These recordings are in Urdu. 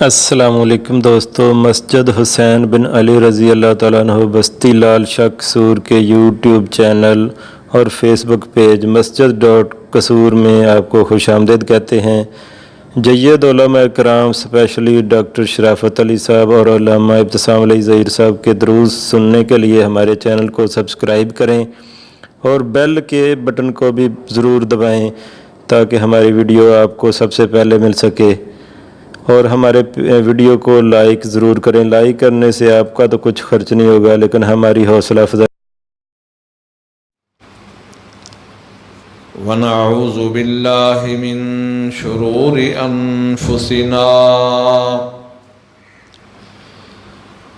السلام علیکم دوستو، مسجد حسین بن علی رضی اللہ تعالیٰ عنہ بستی لال شاہ قصور کے یوٹیوب چینل اور فیس بک پیج مسجد.قصور میں آپ کو خوش آمدید کہتے ہیں۔ جید علماء کرام اسپیشلی ڈاکٹر شرافت علی صاحب اور علامہ ابتسام علی ظہیر صاحب کے دروس سننے کے لیے ہمارے چینل کو سبسکرائب کریں اور بیل کے بٹن کو بھی ضرور دبائیں تاکہ ہماری ویڈیو آپ کو سب سے پہلے مل سکے، اور ہمارے ویڈیو کو لائک ضرور کریں۔ لائک کرنے سے آپ کا تو کچھ خرچ نہیں ہوگا لیکن ہماری حوصلہ افزائی۔ ونعوذ باللہ من شرور انفسنا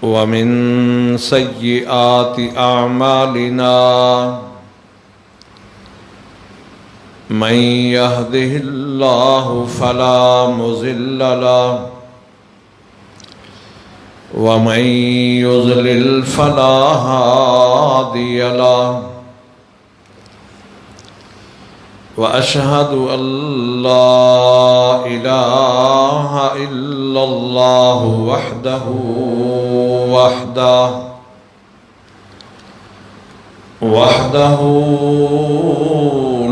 ومن سیئات اعمالنا من يهده الله فلا مضل له ومن يضلل فلا هادي له وأشهد أن لا إله إلا الله وحده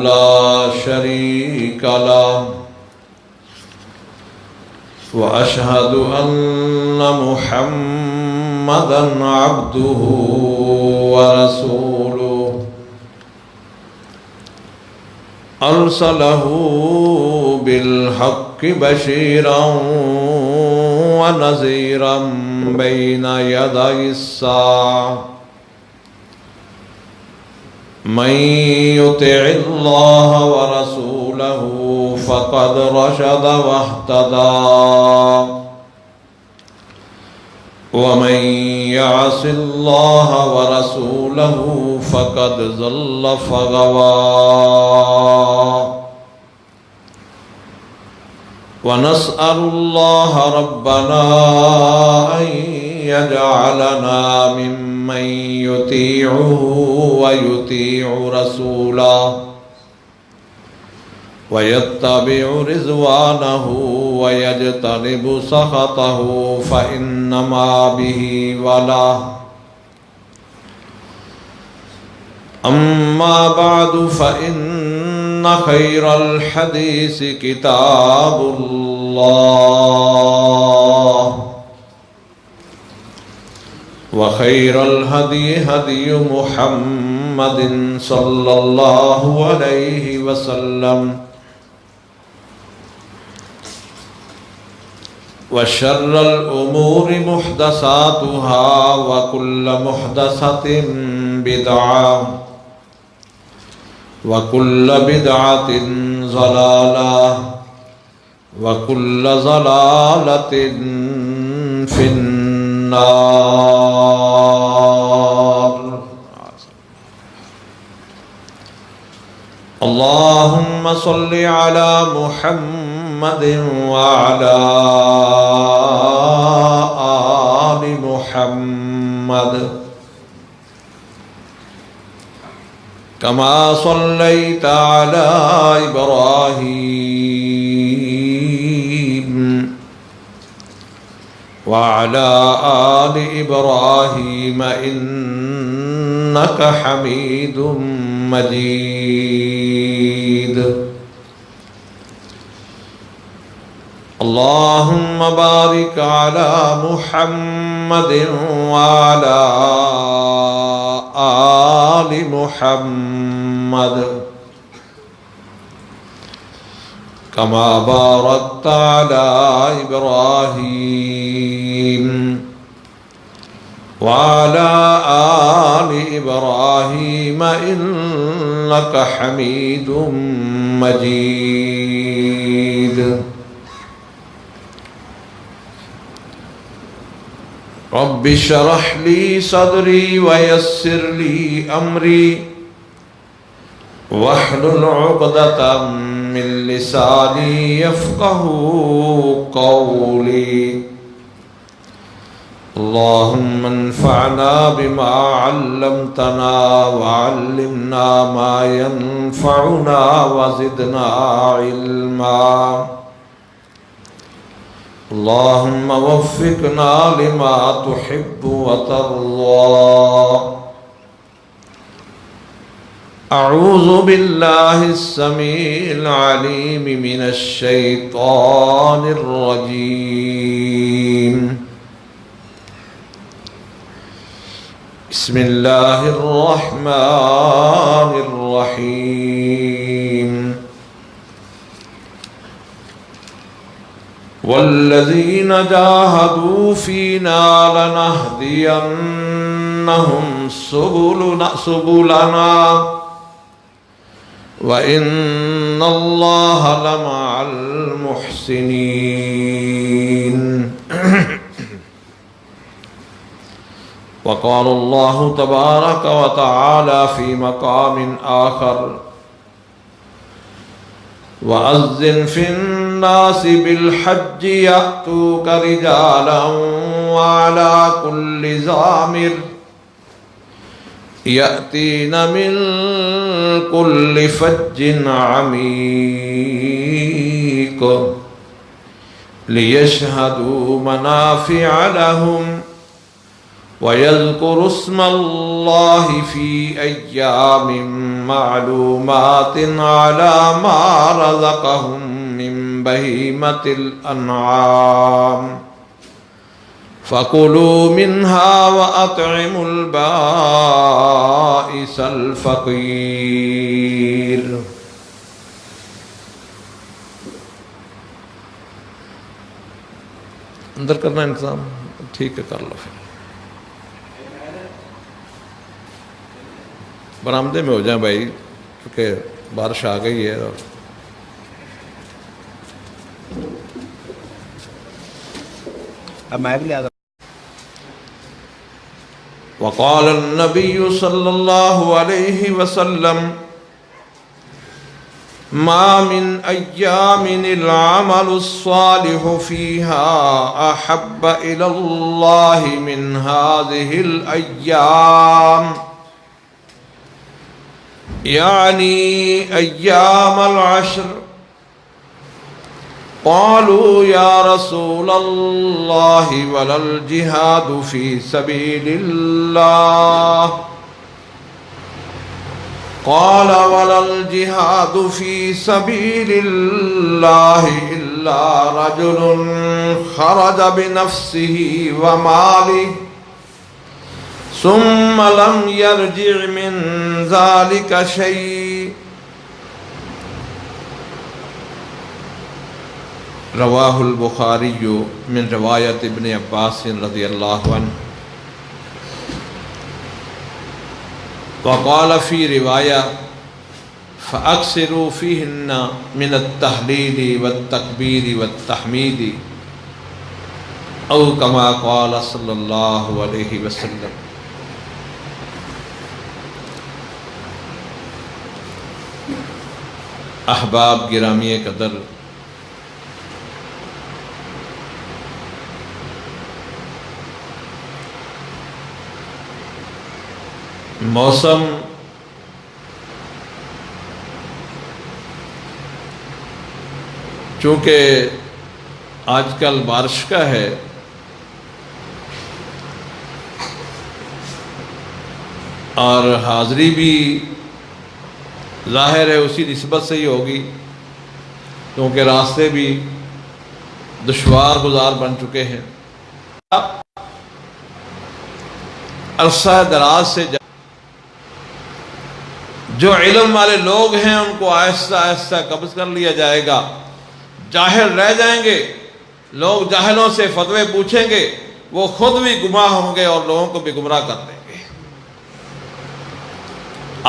لا شريك له وأشهد أن محمدًا عبده ورسوله أرسله بالحق بشيرا ونذيرا بين يدي الساعة من يطع الله ورسوله فقد رشد واهتدى ومن يعص الله ورسوله فقد ضل فغوى ونسأل الله ربنا أن يجعلنا ممن يطيعه ويطيع رسوله ويتبع رضوانه ويجتنب سخطه فإنما به وله أما بعد فإن خير الحديث كتاب الله وخير الهدي هدي محمد صلى الله عليه وسلم وشر الأمور محدثاتها وكل محدثة بدعة وكل بدعة ضلالة وكل ضلالة في النار اللهم صل على محمد وعلى آل محمد كما صليت على إبراهيم وعلى آل إبراهيم إنك حميد مجيد اللهم بارك على محمد وعلى آل محمد كما باركت على إبراهيم وعلى آل إبراهيم إنك حميد مجيد رب اشرح لي صدري ويسر لي أمري واحلل عقدة من لساني يفقه قولي اللهم انفعنا بما علمتنا وعلمنا ما ينفعنا وزدنا علما اللهم وفقنا لما تحب وترضى. أعوذ بالله السميع العليم من الشيطان الرجيم. بسم الله الرحمن الرحيم. والذين جاهدوا فينا لنهدينهم سبلنا وإن الله لمع المحسنين. وقال الله تبارك وتعالى في مقام آخر: وأذن في الناس بالحج يأتوك رجالا وعلى كل ضامر يأتين من كل فج عميق ليشهدوا منافع لهم ويذكروا اسم الله في أيام معلومات على ما رزقهم من بهيمة الأنعام فكلوا منها وأطعموا البائس الفقير. اندر کرنا انتظام ٹھیک ہے، کر لو. پھر برآمدے میں ہو جائیں بھائی، کیونکہ بارش آ گئی ہے. اور اب میں بھی لے آتا. وقال النبي صلى الله عليه وسلم: ما من أيام العمل الصالح فيها أحب إلى الله من هذه الأيام، يعني أيام العشر. قالوا يا رسول الله ولا الجهاد في سبيل الله؟ قال ولا الجهاد في سبيل الله إلا رجل خرج بنفسه وماله ثم لم يرجع من ذلك شيء. رواہ البخاری من روایت ابن عباس رضی اللہ عنہ. وقال فی روایہ: فأکثروا فیہن من التحلیل والتکبیر والتحمید، او کما قال صلی اللہ علیہ وسلم. احباب گرامی قدر، موسم چونکہ آج کل بارش کا ہے، اور حاضری بھی ظاہر ہے اسی نسبت سے ہی ہوگی، کیونکہ راستے بھی دشوار گزار بن چکے ہیں. عرصہ دراز سے جو علم والے لوگ ہیں ان کو آہستہ آہستہ قبض کر لیا جائے گا. جاہل رہ جائیں گے، لوگ جاہلوں سے فتوے پوچھیں گے، وہ خود بھی گمراہ ہوں گے اور لوگوں کو بھی گمراہ کر دیں گے.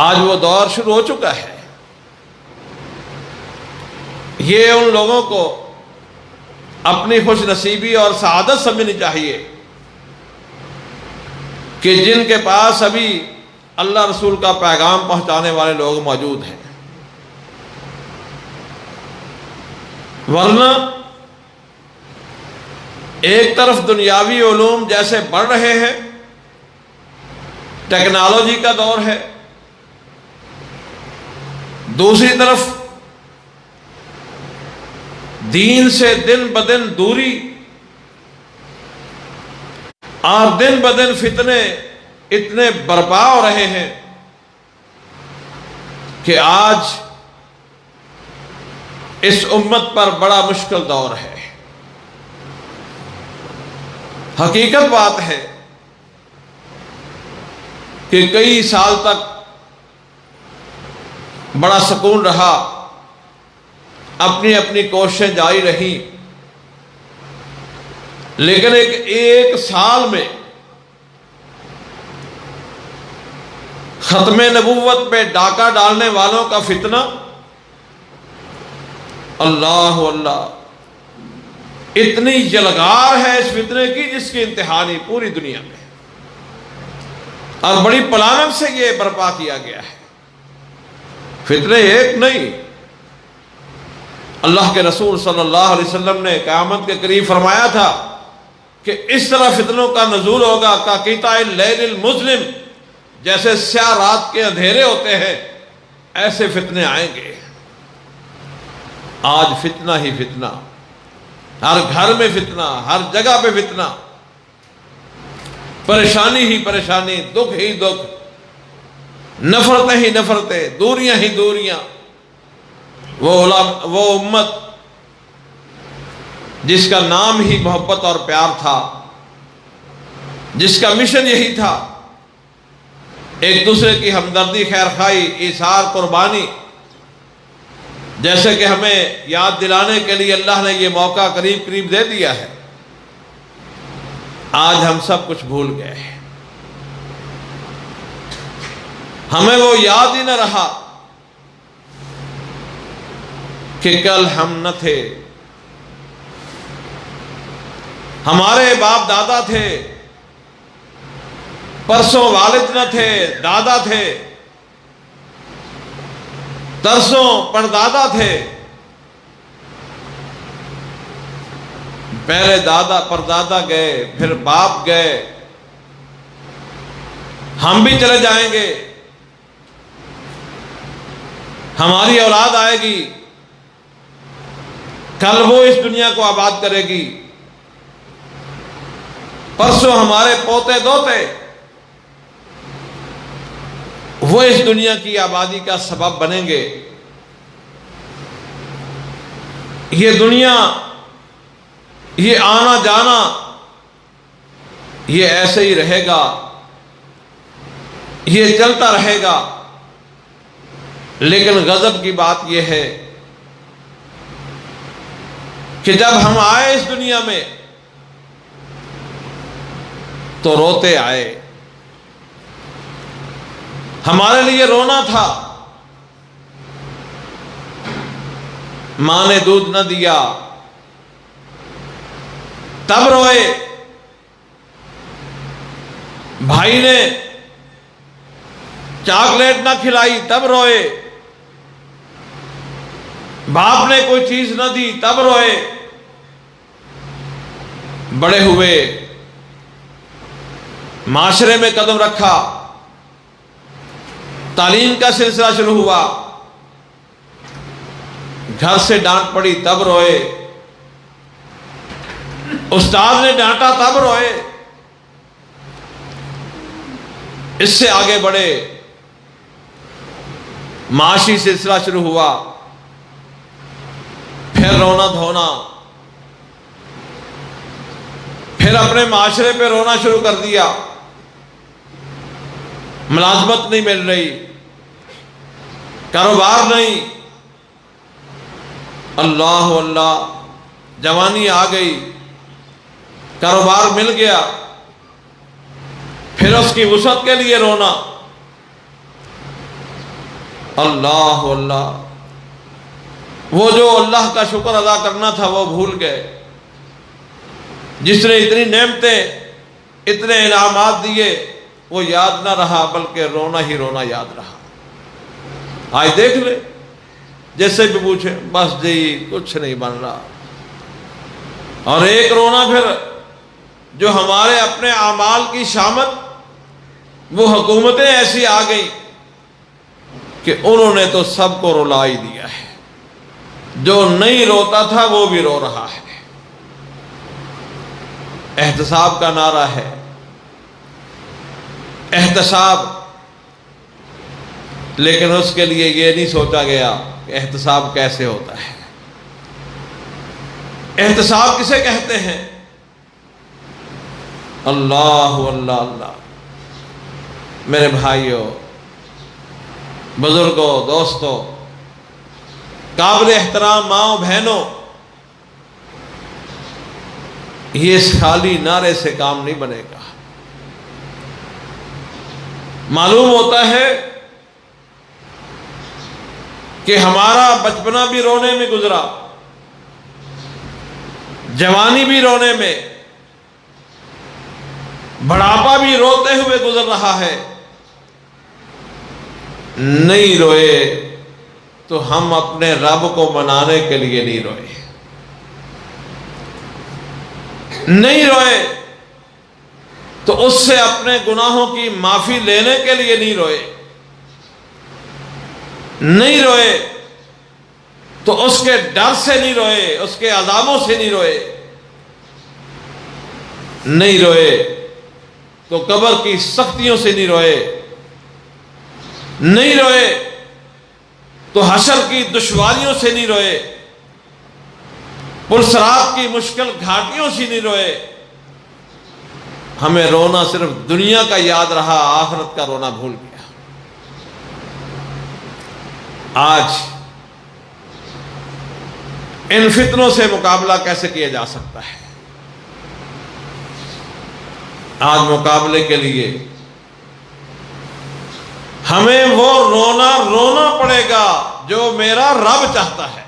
آج وہ دور شروع ہو چکا ہے. یہ ان لوگوں کو اپنی خوش نصیبی اور سعادت سمجھنی چاہیے کہ جن کے پاس ابھی اللہ رسول کا پیغام پہنچانے والے لوگ موجود ہیں. ورنہ ایک طرف دنیاوی علوم جیسے بڑھ رہے ہیں، ٹیکنالوجی کا دور ہے، دوسری طرف دین سے دن بدن دوری اور دن بدن فتنے اتنے برپا ہو رہے ہیں کہ آج اس امت پر بڑا مشکل دور ہے۔ حقیقت بات ہے کہ کئی سال تک بڑا سکون رہا، اپنی اپنی کوششیں جاری رہیں، لیکن ایک سال میں ختم نبوت پہ ڈاکہ ڈالنے والوں کا فتنہ، اللہ اللہ، اتنی یلغار ہے اس فتنے کی جس کی انتہا نہیں پوری دنیا میں، اور بڑی پلاننگ سے یہ برپا کیا گیا ہے۔ فتنے ایک نہیں، اللہ کے رسول صلی اللہ علیہ وسلم نے قیامت کے قریب فرمایا تھا کہ اس طرح فتنوں کا نزول ہوگا کقطع اللیل المظلم، جیسے سیاہ رات کے اندھیرے ہوتے ہیں ایسے فتنے آئیں گے۔ آج فتنہ ہی فتنہ، ہر گھر میں فتنہ، ہر جگہ پہ فتنہ، پریشانی ہی پریشانی، دکھ ہی دکھ، نفرتیں ہی نفرتیں، دوریاں ہی دوریاں۔ وہ امت جس کا نام ہی محبت اور پیار تھا، جس کا مشن یہی تھا ایک دوسرے کی ہمدردی، خیر خواہی، ایثار، قربانی، جیسے کہ ہمیں یاد دلانے کے لیے اللہ نے یہ موقع قریب قریب دے دیا ہے، آج ہم سب کچھ بھول گئے ہیں۔ ہمیں وہ یاد ہی نہ رہا کہ کل ہم نہ تھے، ہمارے باپ دادا تھے، پرسوں والد نہ تھے، دادا تھے، ترسوں پردادا تھے، پہلے دادا پردادا گئے، پھر باپ گئے، ہم بھی چلے جائیں گے، ہماری اولاد آئے گی، کل وہ اس دنیا کو آباد کرے گی، پرسوں ہمارے پوتے دوتے وہ اس دنیا کی آبادی کا سبب بنیں گے۔ یہ دنیا، یہ آنا جانا، یہ ایسے ہی رہے گا، یہ چلتا رہے گا، لیکن غضب کی بات یہ ہے کہ جب ہم آئے اس دنیا میں تو روتے آئے، ہمارے لیے رونا تھا، ماں نے دودھ نہ دیا تب روئے، بھائی نے چاکلیٹ نہ کھلائی تب روئے، باپ نے کوئی چیز نہ دی تب روئے، بڑے ہوئے، معاشرے میں قدم رکھا، تعلیم کا سلسلہ شروع ہوا، گھر سے ڈانٹ پڑی تب روئے، استاد نے ڈانٹا تب روئے، اس سے آگے بڑھے، معاشی سلسلہ شروع ہوا، پھر رونا دھونا، پھر اپنے معاشرے پہ رونا شروع کر دیا، ملازمت نہیں مل رہی، کاروبار نہیں، اللہ اللہ، جوانی آ گئی، کاروبار مل گیا، پھر اس کی وسعت کے لیے رونا، اللہ اللہ، وہ جو اللہ کا شکر ادا کرنا تھا وہ بھول گئے، جس نے اتنی نعمتیں، اتنے انعامات دیے وہ یاد نہ رہا، بلکہ رونا ہی رونا یاد رہا۔ آج دیکھ لے، جیسے بھی پوچھے بس جی کچھ نہیں بن رہا، اور ایک رونا پھر جو ہمارے اپنے اعمال کی شامت، وہ حکومتیں ایسی آ گئیں کہ انہوں نے تو سب کو رلا ہی دیا ہے، جو نہیں روتا تھا وہ بھی رو رہا ہے۔ احتساب کا نعرہ ہے، احتساب، لیکن اس کے لیے یہ نہیں سوچا گیا کہ احتساب کیسے ہوتا ہے۔ احتساب کسے کہتے ہیں؟ اللہ اللہ اللہ۔ میرے بھائیوں، بزرگوں، دوستوں، قابل احترام ماؤں بہنوں، یہ اس خالی نعرے سے کام نہیں بنے گا۔ معلوم ہوتا ہے کہ ہمارا بچپنا بھی رونے میں گزرا، جوانی بھی رونے میں، بڑھاپا بھی روتے ہوئے گزر رہا ہے۔ نہیں روئے تو ہم اپنے رب کو منانے کے لیے نہیں روئے، نہیں روئے تو اس سے اپنے گناہوں کی معافی لینے کے لیے نہیں روئے، نہیں روئے تو اس کے ڈر سے نہیں روئے، اس کے عذابوں سے نہیں روئے، نہیں روئے تو قبر کی سختیوں سے نہیں روئے، نہیں روئے تو حشر کی دشواریوں سے نہیں روئے، پرصراط کی مشکل گھاٹیوں سے نہیں روئے۔ ہمیں رونا صرف دنیا کا یاد رہا، آخرت کا رونا بھول گیا۔ آج ان فتنوں سے مقابلہ کیسے کیا جا سکتا ہے؟ آج مقابلے کے لیے ہمیں وہ رونا پڑے گا جو میرا رب چاہتا ہے۔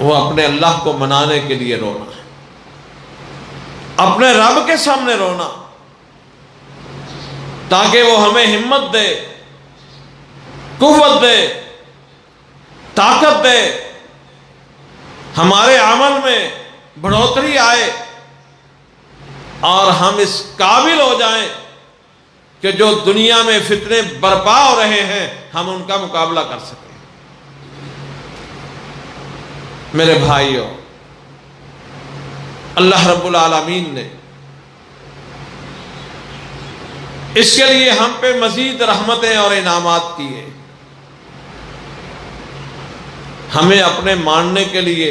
وہ اپنے اللہ کو منانے کے لیے رونا، اپنے رب کے سامنے رونا، تاکہ وہ ہمیں ہمت دے، قوت دے، طاقت دے، ہمارے عمل میں بڑھوتری آئے اور ہم اس قابل ہو جائیں کہ جو دنیا میں فتنے برپا ہو رہے ہیں ہم ان کا مقابلہ کر سکیں۔ میرے بھائیوں، اللہ رب العالمین نے اس کے لیے ہم پہ مزید رحمتیں اور انعامات کیے۔ ہمیں اپنے ماننے کے لیے،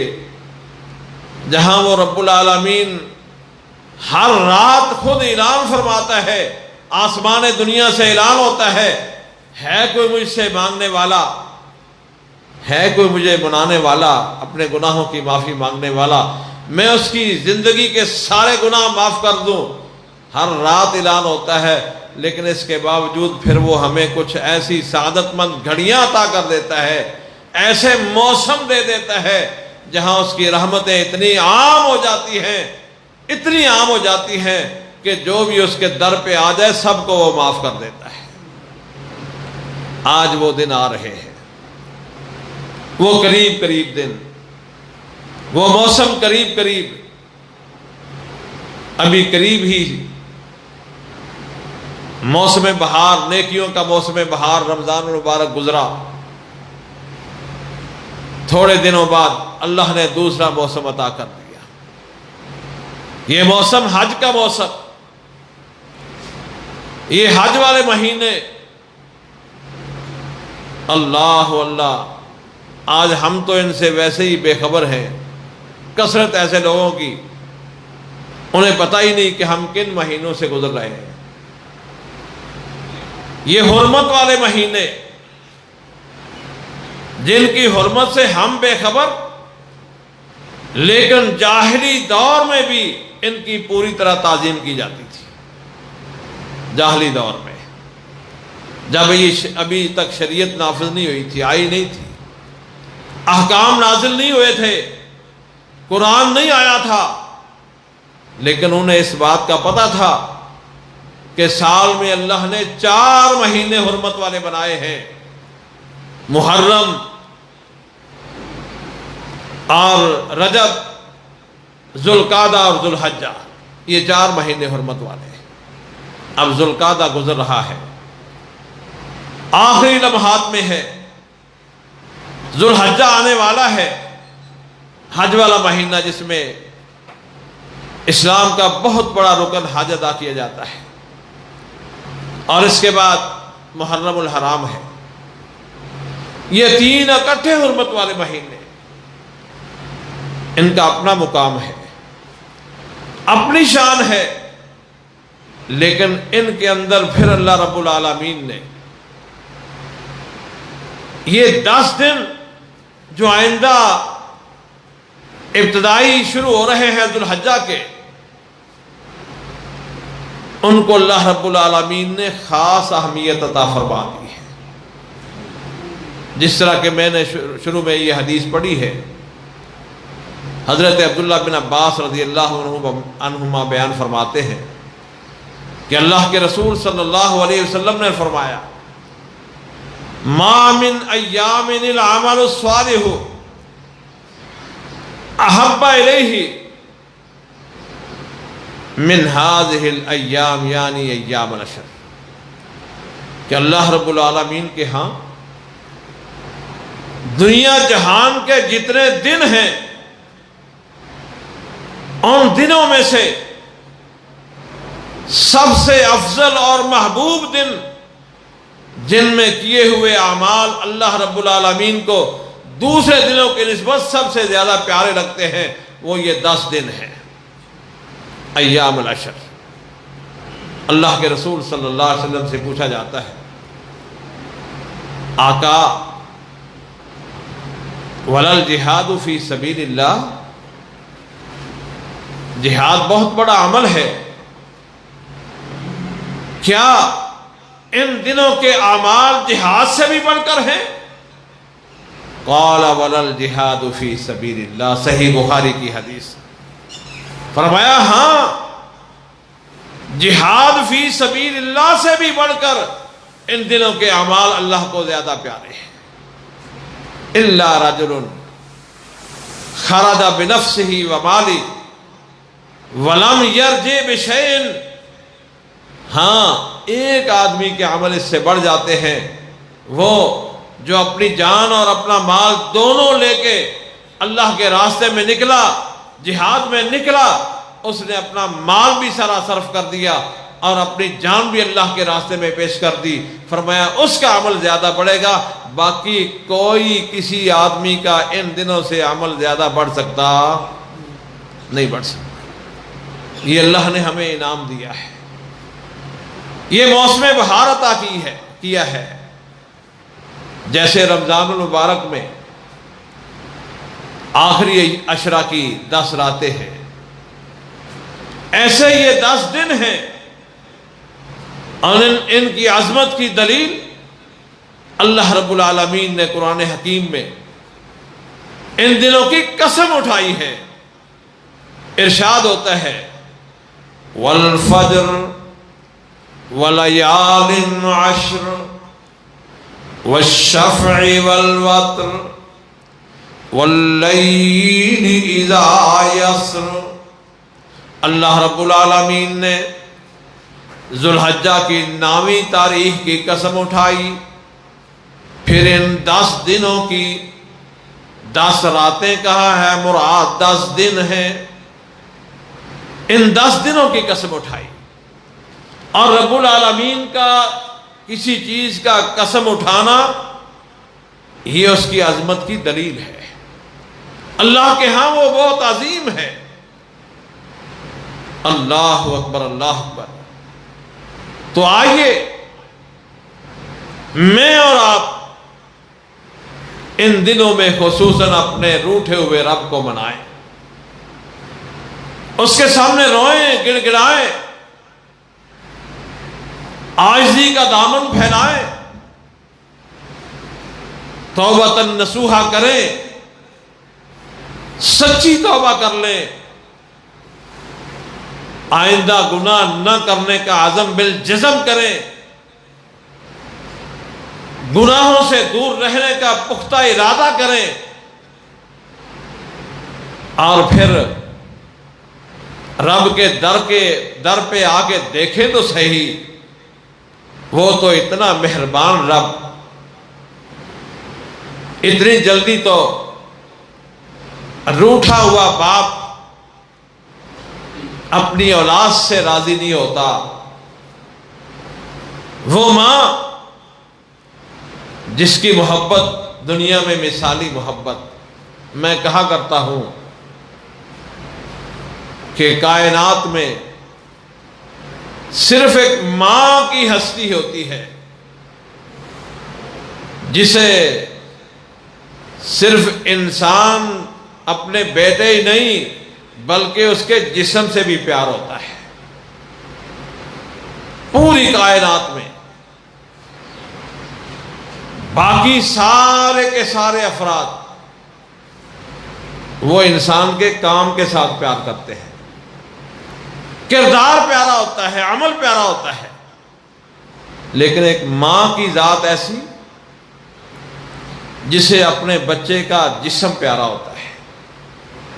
جہاں وہ رب العالمین ہر رات خود اعلان فرماتا ہے، آسمان دنیا سے اعلان ہوتا ہے کوئی مجھ سے مانگنے والا، ہے کوئی مجھے منانے والا، اپنے گناہوں کی معافی مانگنے والا، میں اس کی زندگی کے سارے گناہ معاف کر دوں۔ ہر رات اعلان ہوتا ہے، لیکن اس کے باوجود پھر وہ ہمیں کچھ ایسی سعادت مند گھڑیاں عطا کر دیتا ہے، ایسے موسم دے دیتا ہے جہاں اس کی رحمتیں اتنی عام ہو جاتی ہیں، اتنی عام ہو جاتی ہیں کہ جو بھی اس کے در پہ آ جائے سب کو وہ معاف کر دیتا ہے۔ آج وہ دن آ رہے ہیں، وہ قریب قریب دن، وہ موسم قریب قریب، ابھی قریب ہی موسم بہار، نیکیوں کا موسم بہار رمضان المبارک گزرا، تھوڑے دنوں بعد اللہ نے دوسرا موسم عطا کر دیا۔ یہ موسم حج کا موسم، یہ حج والے مہینے، اللہ اللہ، آج ہم تو ان سے ویسے ہی بے خبر ہیں۔ کثرت ایسے لوگوں کی، انہیں پتہ ہی نہیں کہ ہم کن مہینوں سے گزر رہے ہیں۔ یہ حرمت والے مہینے، جن کی حرمت سے ہم بے خبر، لیکن جاہلی دور میں بھی ان کی پوری طرح تعظیم کی جاتی تھی۔ جاہلی دور میں جب یہ ابھی تک شریعت نافذ نہیں ہوئی تھی، آئی نہیں تھی، احکام نازل نہیں ہوئے تھے، قرآن نہیں آیا تھا، لیکن انہیں اس بات کا پتہ تھا کہ سال میں اللہ نے 4 مہینے حرمت والے بنائے ہیں، محرم اور رجب، ذوالقعدہ اور ذوالحجہ، یہ 4 مہینے حرمت والے ہیں۔ اب ذوالقعدہ گزر رہا ہے، آخری لمحات میں ہے، ذوالحجہ آنے والا ہے، حج والا مہینہ جس میں اسلام کا بہت بڑا رکن حج ادا کیا جاتا ہے، اور اس کے بعد محرم الحرام ہے۔ یہ 3 اکٹھے حرمت والے مہینے، ان کا اپنا مقام ہے، اپنی شان ہے، لیکن ان کے اندر پھر اللہ رب العالمین نے یہ 10 دن جو آئندہ ابتدائی شروع ہو رہے ہیں ذو الحجہ کے، ان کو اللہ رب العالمین نے خاص اہمیت عطا فرما دی ہے۔ جس طرح کہ میں نے شروع میں یہ حدیث پڑھی ہے، حضرت عبداللہ بن عباس رضی اللہ عنہما بیان فرماتے ہیں کہ اللہ کے رسول صلی اللہ علیہ وسلم نے فرمایا، ما من ایام العمل الصالح احب الیہ من هذه الایام، یعنی ایام العشر، کہ اللہ رب العالمین کے ہاں دنیا جہان کے جتنے دن ہیں، ان دنوں میں سے سب سے افضل اور محبوب دن جن میں کیے ہوئے اعمال اللہ رب العالمین کو دوسرے دنوں کی نسبت سب سے زیادہ پیارے لگتے ہیں، وہ یہ 10 دن ہیں، ایام العشر۔ اللہ کے رسول صلی اللہ علیہ وسلم سے پوچھا جاتا ہے، آقا ولل جہاد فی سبیل اللہ، جہاد بہت بڑا عمل ہے، کیا ان دنوں کے اعمال جہاد سے بھی بڑھ کر ہیں؟ قال ولل جہاد فی سبیل اللہ، صحیح بخاری کی حدیث۔ فرمایا ہاں، جہاد فی سبیل اللہ سے بھی بڑھ کر ان دنوں کے اعمال اللہ کو زیادہ پیارے ہیں۔ الا رجل خرج بنفسہ ومالہ ولم یرجع بشیء، ہاں ایک آدمی کے عمل اس سے بڑھ جاتے ہیں، وہ جو اپنی جان اور اپنا مال دونوں لے کے اللہ کے راستے میں نکلا، جہاد میں نکلا، اس نے اپنا مال بھی سارا صرف کر دیا اور اپنی جان بھی اللہ کے راستے میں پیش کر دی۔ فرمایا اس کا عمل زیادہ بڑھے گا، باقی کوئی کسی آدمی کا ان دنوں سے عمل زیادہ بڑھ سکتا نہیں، بڑھ سکتا۔ یہ اللہ نے ہمیں انعام دیا ہے، یہ موسم بہار عطا کیا ہے۔ جیسے رمضان المبارک میں آخری عشرہ کی 10 راتیں ہیں، ایسے یہ 10 دن ہیں، اور ان کی عظمت کی دلیل اللہ رب العالمین نے قرآن حکیم میں ان دنوں کی قسم اٹھائی ہے۔ ارشاد ہوتا ہے، والفجر ولیال عشر والشفع والوتر واللیل اذا یسر۔ اللہ رب العالمین نے ذو الحجہ کی 9ویں تاریخ کی قسم اٹھائی، پھر ان 10 دنوں کی 10 راتیں کہا ہے، مراد 10 دن ہیں، ان 10 دنوں کی قسم اٹھائی۔ اور رب العالمین کا کسی چیز کا قسم اٹھانا یہ اس کی عظمت کی دلیل ہے، اللہ کے ہاں وہ بہت عظیم ہے۔ اللہ اکبر، اللہ اکبر۔ تو آئیے میں اور آپ ان دنوں میں خصوصاً اپنے روٹھے ہوئے رب کو منائیں، اس کے سامنے روئیں، گڑ گڑائیں، عاجزی کا دامن پھیلائیں، توبۃ نصوحا کریں، سچی توبہ کر لیں، آئندہ گناہ نہ کرنے کا عزم بالجزم کریں، گناہوں سے دور رہنے کا پختہ ارادہ کریں، اور پھر رب کے در پہ آ کے دیکھیں تو صحیح، وہ تو اتنا مہربان رب، اتنی جلدی تو روٹھا ہوا باپ اپنی اولاد سے راضی نہیں ہوتا، وہ ماں جس کی محبت دنیا میں مثالی محبت، میں کہا کرتا ہوں کہ کائنات میں صرف ایک ماں کی ہستی ہوتی ہے جسے صرف انسان اپنے بیٹے ہی نہیں بلکہ اس کے جسم سے بھی پیار ہوتا ہے۔ پوری کائنات میں باقی سارے کے سارے افراد وہ انسان کے کام کے ساتھ پیار کرتے ہیں، کردار پیارا ہوتا ہے، عمل پیارا ہوتا ہے، لیکن ایک ماں کی ذات ایسی جسے اپنے بچے کا جسم پیارا ہوتا ہے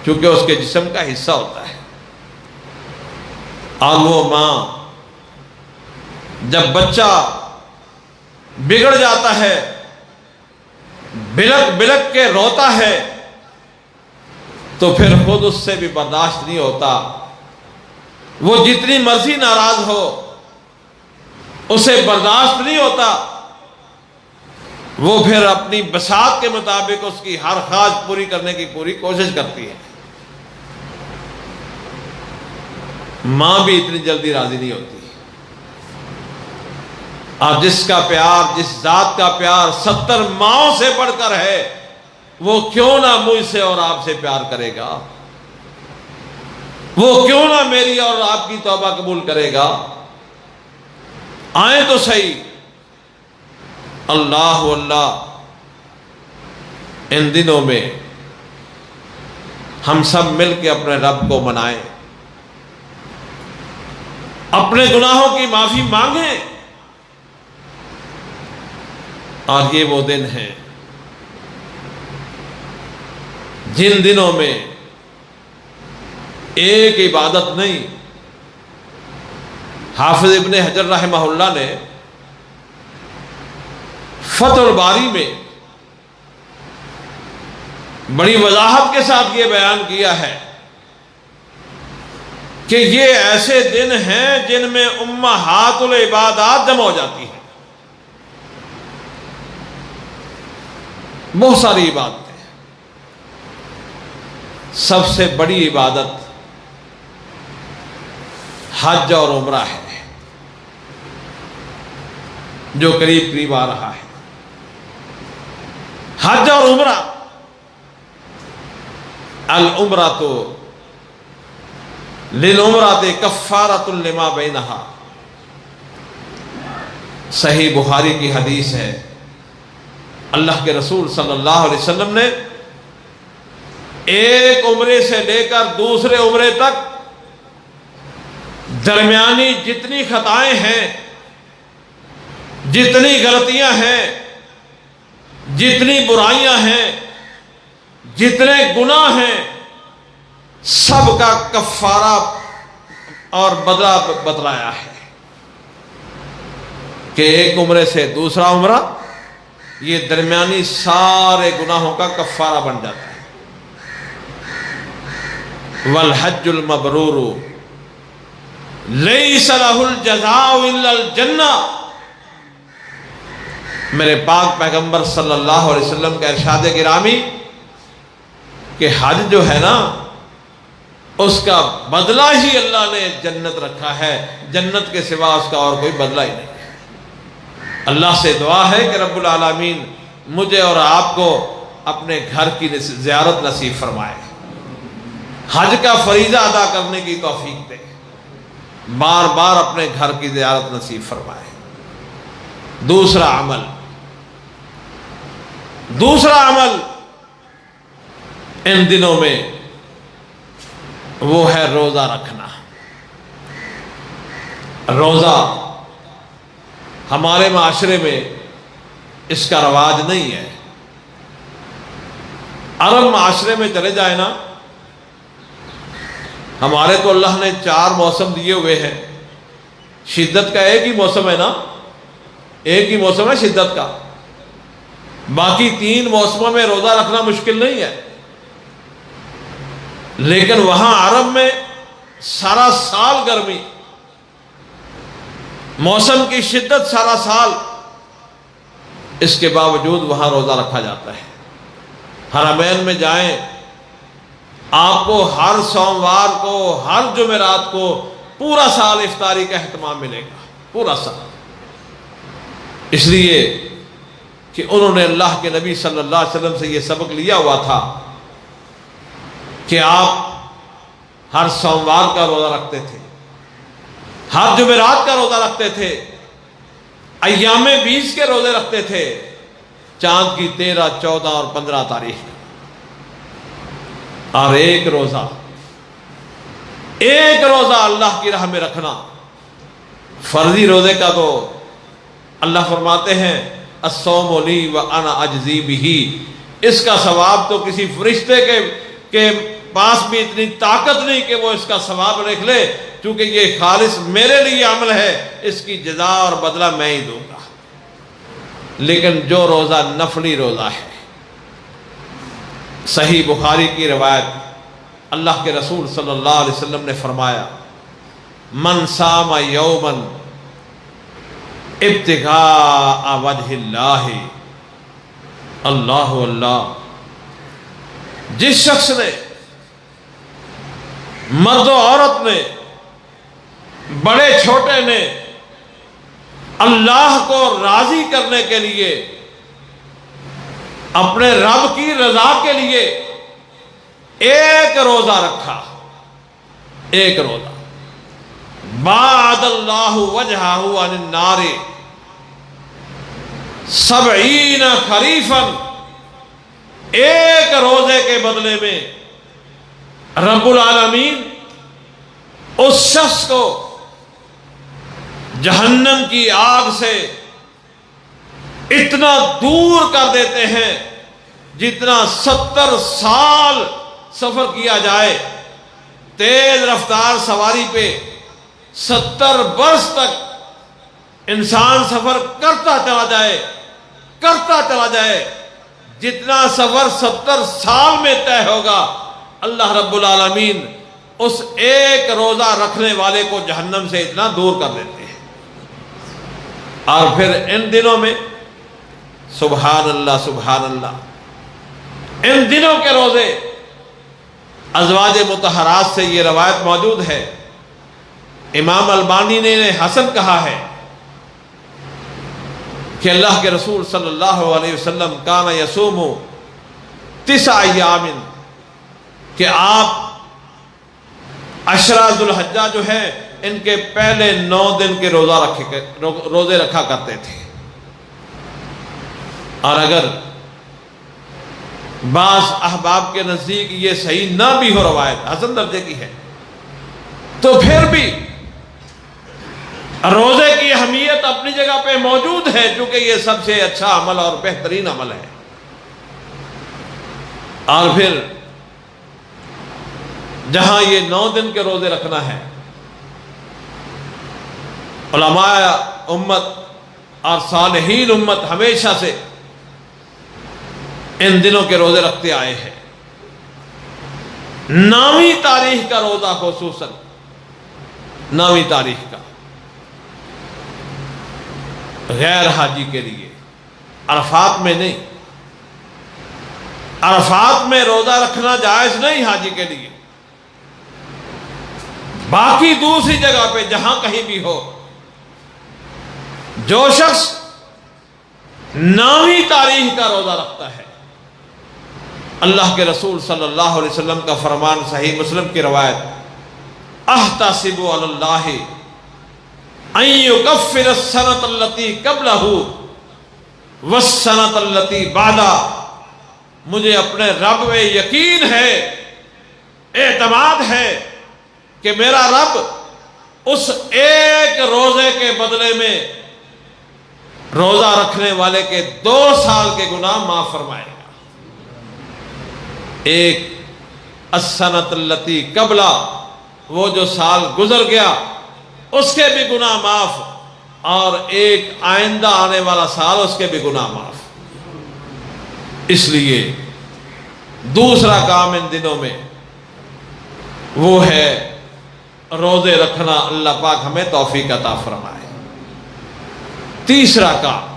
کیونکہ اس کے جسم کا حصہ ہوتا ہے۔ اور وہ ماں جب بچہ بگڑ جاتا ہے، بلک بلک کے روتا ہے، تو پھر خود اس سے بھی برداشت نہیں ہوتا، وہ جتنی مرضی ناراض ہو اسے برداشت نہیں ہوتا، وہ پھر اپنی بساط کے مطابق اس کی ہر خواہش پوری کرنے کی پوری کوشش کرتی ہے۔ ماں بھی اتنی جلدی راضی نہیں ہوتی، اور جس کا پیار، جس ذات کا پیار 70 ماؤں سے بڑھ کر ہے، وہ کیوں نہ مجھ سے اور آپ سے پیار کرے گا، وہ کیوں نہ میری اور آپ کی توبہ قبول کرے گا۔ آئیں تو صحیح، اللہ اللہ ان دنوں میں ہم سب مل کے اپنے رب کو منائیں، اپنے گناہوں کی معافی مانگیں، اور یہ وہ دن ہیں جن دنوں میں ایک عبادت نہیں، حافظ ابن حجر رحمہ اللہ نے فتح الباری میں بڑی وضاحت کے ساتھ یہ بیان کیا ہے کہ یہ ایسے دن ہیں جن میں امہات العبادات جمع ہو جاتی ہیں، بہت ساری عبادتیں، سب سے بڑی عبادت حج اور عمرہ ہے جو قریب قریب آ رہا ہے۔ حج اور عمرہ، العمرۃ للعمرۃ کفارۃ لما بینہا، صحیح بخاری کی حدیث ہے، اللہ کے رسول صلی اللہ علیہ وسلم نے ایک عمرے سے لے کر دوسرے عمرے تک درمیانی جتنی خطائیں ہیں، جتنی غلطیاں ہیں، جتنی برائیاں ہیں، جتنے گناہ ہیں، سب کا کفارہ اور بدلہ بتلایا ہے کہ ایک عمرے سے دوسرا عمرہ یہ درمیانی سارے گناہوں کا کفارہ بن جاتا ہے۔ والحج المبرور لیس لہ الجزاء الا الجنہ، میرے پاک پیغمبر صلی اللہ علیہ وسلم کا ارشاد گرامی کہ حج جو ہے نا اس کا بدلہ ہی اللہ نے جنت رکھا ہے، جنت کے سوا اس کا اور کوئی بدلہ ہی نہیں ہے۔ اللہ سے دعا ہے کہ رب العالمین مجھے اور آپ کو اپنے گھر کی زیارت نصیب فرمائے، حج کا فریضہ ادا کرنے کی توفیق دے، بار بار اپنے گھر کی زیارت نصیب فرمائے۔ دوسرا عمل ان دنوں میں وہ ہے روزہ رکھنا۔ روزہ ہمارے معاشرے میں اس کا رواج نہیں ہے۔ عرب معاشرے میں چلے جائیں نا، ہمارے تو اللہ نے 4 موسم دیے ہوئے ہیں، شدت کا ایک ہی موسم ہے نا، ایک ہی موسم ہے شدت کا، باقی 3 موسموں میں روزہ رکھنا مشکل نہیں ہے۔ لیکن وہاں عرب میں سارا سال گرمی، موسم کی شدت سارا سال، اس کے باوجود وہاں روزہ رکھا جاتا ہے۔ حرمین میں جائیں، آپ کو ہر سوموار کو، ہر جمعرات کو پورا سال افطاری کا اہتمام ملے گا، پورا سال۔ اس لیے کہ انہوں نے اللہ کے نبی صلی اللہ علیہ وسلم سے یہ سبق لیا ہوا تھا کہ آپ ہر سوموار کا روزہ رکھتے تھے، ہر جمعرات کا روزہ رکھتے تھے، ایام 20 کے روزے رکھتے تھے، چاند کی 13، 14 اور 15 تاریخ، اور ایک روزہ اللہ کی راہ میں رکھنا۔ فرضی روزے کا تو اللہ فرماتے ہیں الصوم لی وانا اجزی بہ، اس کا ثواب تو کسی فرشتے کے پاس بھی اتنی طاقت نہیں کہ وہ اس کا ثواب لکھ لے، چونکہ یہ خالص میرے لیے عمل ہے، اس کی جزا اور بدلہ میں ہی دوں گا۔ لیکن جو روزہ نفلی روزہ ہے، صحیح بخاری کی روایت، اللہ کے رسول صلی اللہ علیہ وسلم نے فرمایا من صام یوما ابتغاء وجہ اللہ، اللہ اللہ، جس شخص نے، مرد و عورت نے، بڑے چھوٹے نے، اللہ کو راضی کرنے کے لیے، اپنے رب کی رضا کے لیے ایک روزہ رکھا، ایک روزہ، بعد اللہ وجہہ عن النار 70 خریفا، ایک روزے کے بدلے میں رب العالمین اس شخص کو جہنم کی آگ سے اتنا دور کر دیتے ہیں جتنا 70 سال سفر کیا جائے، تیز رفتار سواری پہ 70 برس تک انسان سفر کرتا چلا جائے، جتنا سفر 70 سال میں طے ہوگا، اللہ رب العالمین اس ایک روزہ رکھنے والے کو جہنم سے اتنا دور کر دیتے ہیں۔ اور پھر ان دنوں میں سبحان اللہ سبحان اللہ، ان دنوں کے روزے، ازواج مطہرات سے یہ روایت موجود ہے، امام البانی نے انہیں حسن کہا ہے کہ اللہ کے رسول صلی اللہ علیہ وسلم کان یصوم 9 ایام، کہ آپ عشرہ ذوالحجہ جو ہے ان کے پہلے 9 دن کے روزے رکھا کرتے تھے۔ اور اگر بعض احباب کے نزدیک یہ صحیح نہ بھی ہو، روایت حسن درجے کی ہے، تو پھر بھی روزے کی اہمیت اپنی جگہ پہ موجود ہے، کیونکہ یہ سب سے اچھا عمل اور بہترین عمل ہے۔ اور پھر جہاں یہ 9 دن کے روزے رکھنا ہے، علماء امت اور صالحین امت ہمیشہ سے ان دنوں کے روزے رکھتے آئے ہیں۔ 9ویں تاریخ کا روزہ، خصوصاً 9ویں تاریخ کا، غیر حاجی کے لیے، عرفات میں نہیں، عرفات میں روزہ رکھنا جائز نہیں حاجی کے لیے، باقی دوسری جگہ پہ جہاں کہیں بھی ہو، جو شخص 9ویں تاریخ کا روزہ رکھتا ہے، اللہ کے رسول صلی اللہ علیہ وسلم کا فرمان، صحیح مسلم کی روایت، احتسب علی اللہ ان یکفر السنۃ التی قبلہ والسنۃ التی بعدہ، مجھے اپنے رب میں یقین ہے، اعتماد ہے کہ میرا رب اس ایک روزے کے بدلے میں روزہ رکھنے والے کے 2 سال کے گناہ معاف فرمائے گا۔ ایک السنۃ التی قبلہ، وہ جو سال گزر گیا اس کے بھی گناہ معاف، اور ایک آئندہ آنے والا سال اس کے بھی گناہ معاف۔ اس لیے دوسرا کام ان دنوں میں وہ ہے روزے رکھنا اللہ پاک ہمیں توفیق عطا فرمائے۔ تیسرا کام،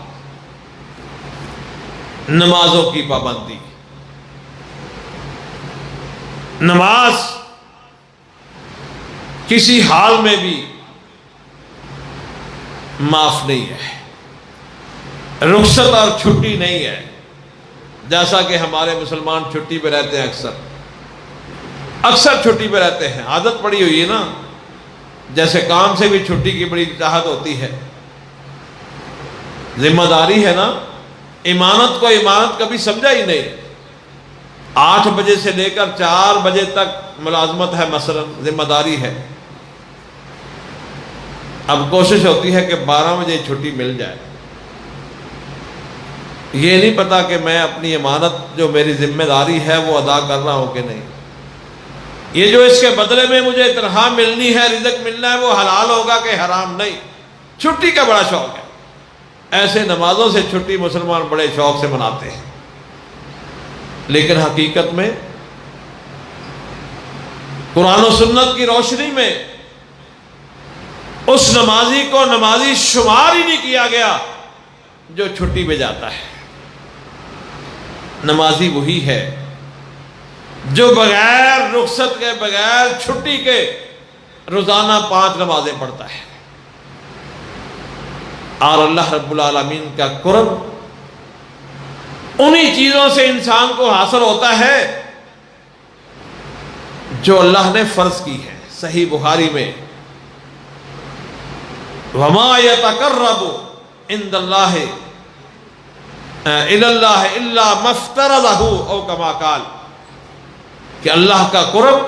نمازوں کی پابندی۔ نماز کسی حال میں بھی معاف نہیں ہے، رخصت اور چھٹی نہیں ہے۔ جیسا کہ ہمارے مسلمان چھٹی پہ رہتے ہیں، اکثر چھٹی پہ رہتے ہیں، عادت پڑی ہوئی ہے نا، جیسے کام سے بھی چھٹی کی بڑی چاہت ہوتی ہے، ذمہ داری ہے نا۔ امانت کو امانت کبھی سمجھا ہی نہیں۔ 8 بجے سے لے کر 4 بجے تک ملازمت ہے، مثلا ذمہ داری ہے۔ اب کوشش ہوتی ہے کہ 12 بجے چھٹی مل جائے۔ یہ نہیں پتا کہ میں اپنی امانت جو میری ذمہ داری ہے وہ ادا کر رہا ہوں کہ نہیں۔ یہ جو اس کے بدلے میں مجھے تنخواہ ملنی ہے، رزق ملنا ہے، وہ حلال ہوگا کہ حرام نہیں۔ چھٹی کا بڑا شوق ہے، ایسے نمازوں سے چھٹی مسلمان بڑے شوق سے مناتے ہیں، لیکن حقیقت میں قرآن و سنت کی روشنی میں اس نمازی کو نمازی شمار ہی نہیں کیا گیا جو چھٹی پہ جاتا ہے۔ نمازی وہی ہے جو بغیر رخصت کے، بغیر چھٹی کے روزانہ 5 نمازیں پڑھتا ہے۔ اور اللہ رب العالمین کا قرب انہی چیزوں سے انسان کو حاصل ہوتا ہے جو اللہ نے فرض کی ہے۔ صحیح بخاری میں وَمَا يَتَقَرَّبُ عِنْدَ اللَّهِ إِلَى اللَّهِ إِلَّا مَا افْتَرَضَهُ او کما قال، کہ اللہ کا قرب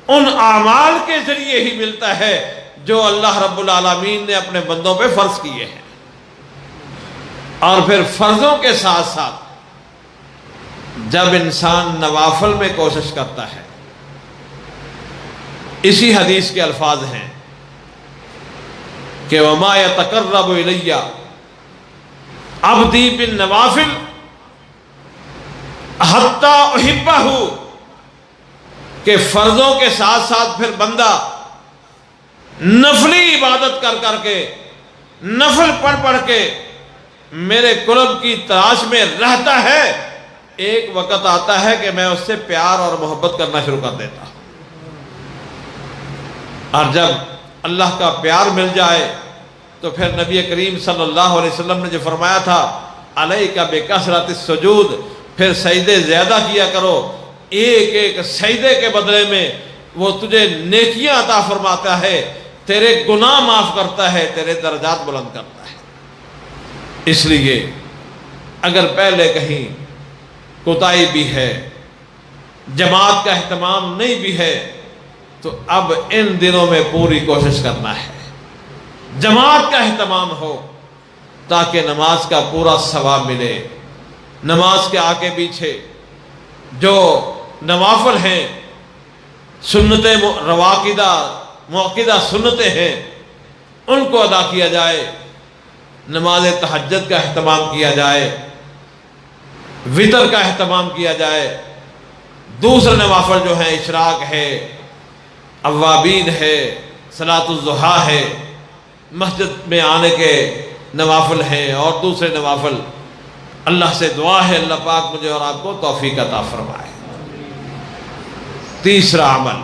ان اعمال کے ذریعے ہی ملتا ہے جو اللہ رب العالمین نے اپنے بندوں پہ فرض کیے ہیں۔ اور پھر فرضوں کے ساتھ ساتھ جب انسان نوافل میں کوشش کرتا ہے، اسی حدیث کے الفاظ ہیں کہ وَمَا يَتَقَرَّبُ إِلَيَّ عَبْدِي بِالنَّوَافِلِ حَتَّى أُحِبَّهُ، کہ فرضوں کے ساتھ ساتھ پھر بندہ نفلی عبادت کر کر کے، نفل پڑھ پڑھ کے میرے قرب کی تلاش میں رہتا ہے، ایک وقت آتا ہے کہ میں اس سے پیار اور محبت کرنا شروع کر دیتا ہوں۔ اور جب اللہ کا پیار مل جائے تو پھر نبی کریم صلی اللہ علیہ وسلم نے جو فرمایا تھا علیک بکثرۃ السجود، پھر سجدے زیادہ کیا کرو، ایک ایک سجدے کے بدلے میں وہ تجھے نیکیاں عطا فرماتا ہے، تیرے گناہ معاف کرتا ہے، تیرے درجات بلند کرتا ہے۔ اس لیے اگر پہلے کہیں کوتاہی بھی ہے، جماعت کا اہتمام نہیں بھی ہے، تو اب ان دنوں میں پوری کوشش کرنا ہے جماعت کا اہتمام ہو، تاکہ نماز کا پورا ثواب ملے۔ نماز کے آگے پیچھے جو نوافل ہیں، سنتیں رواقدہ موقدہ سنتیں ہیں، ان کو ادا کیا جائے، نماز تہجد کا اہتمام کیا جائے، وطر کا اہتمام کیا جائے، دوسرے نوافل جو ہیں اشراق ہے، اوابین ہے، صلاۃ الضحیٰ ہے، مسجد میں آنے کے نوافل ہیں، اور دوسرے نوافل۔ اللہ سے دعا ہے اللہ پاک مجھے اور آپ کو توفیق عطا فرمائے۔ تیسرا عمل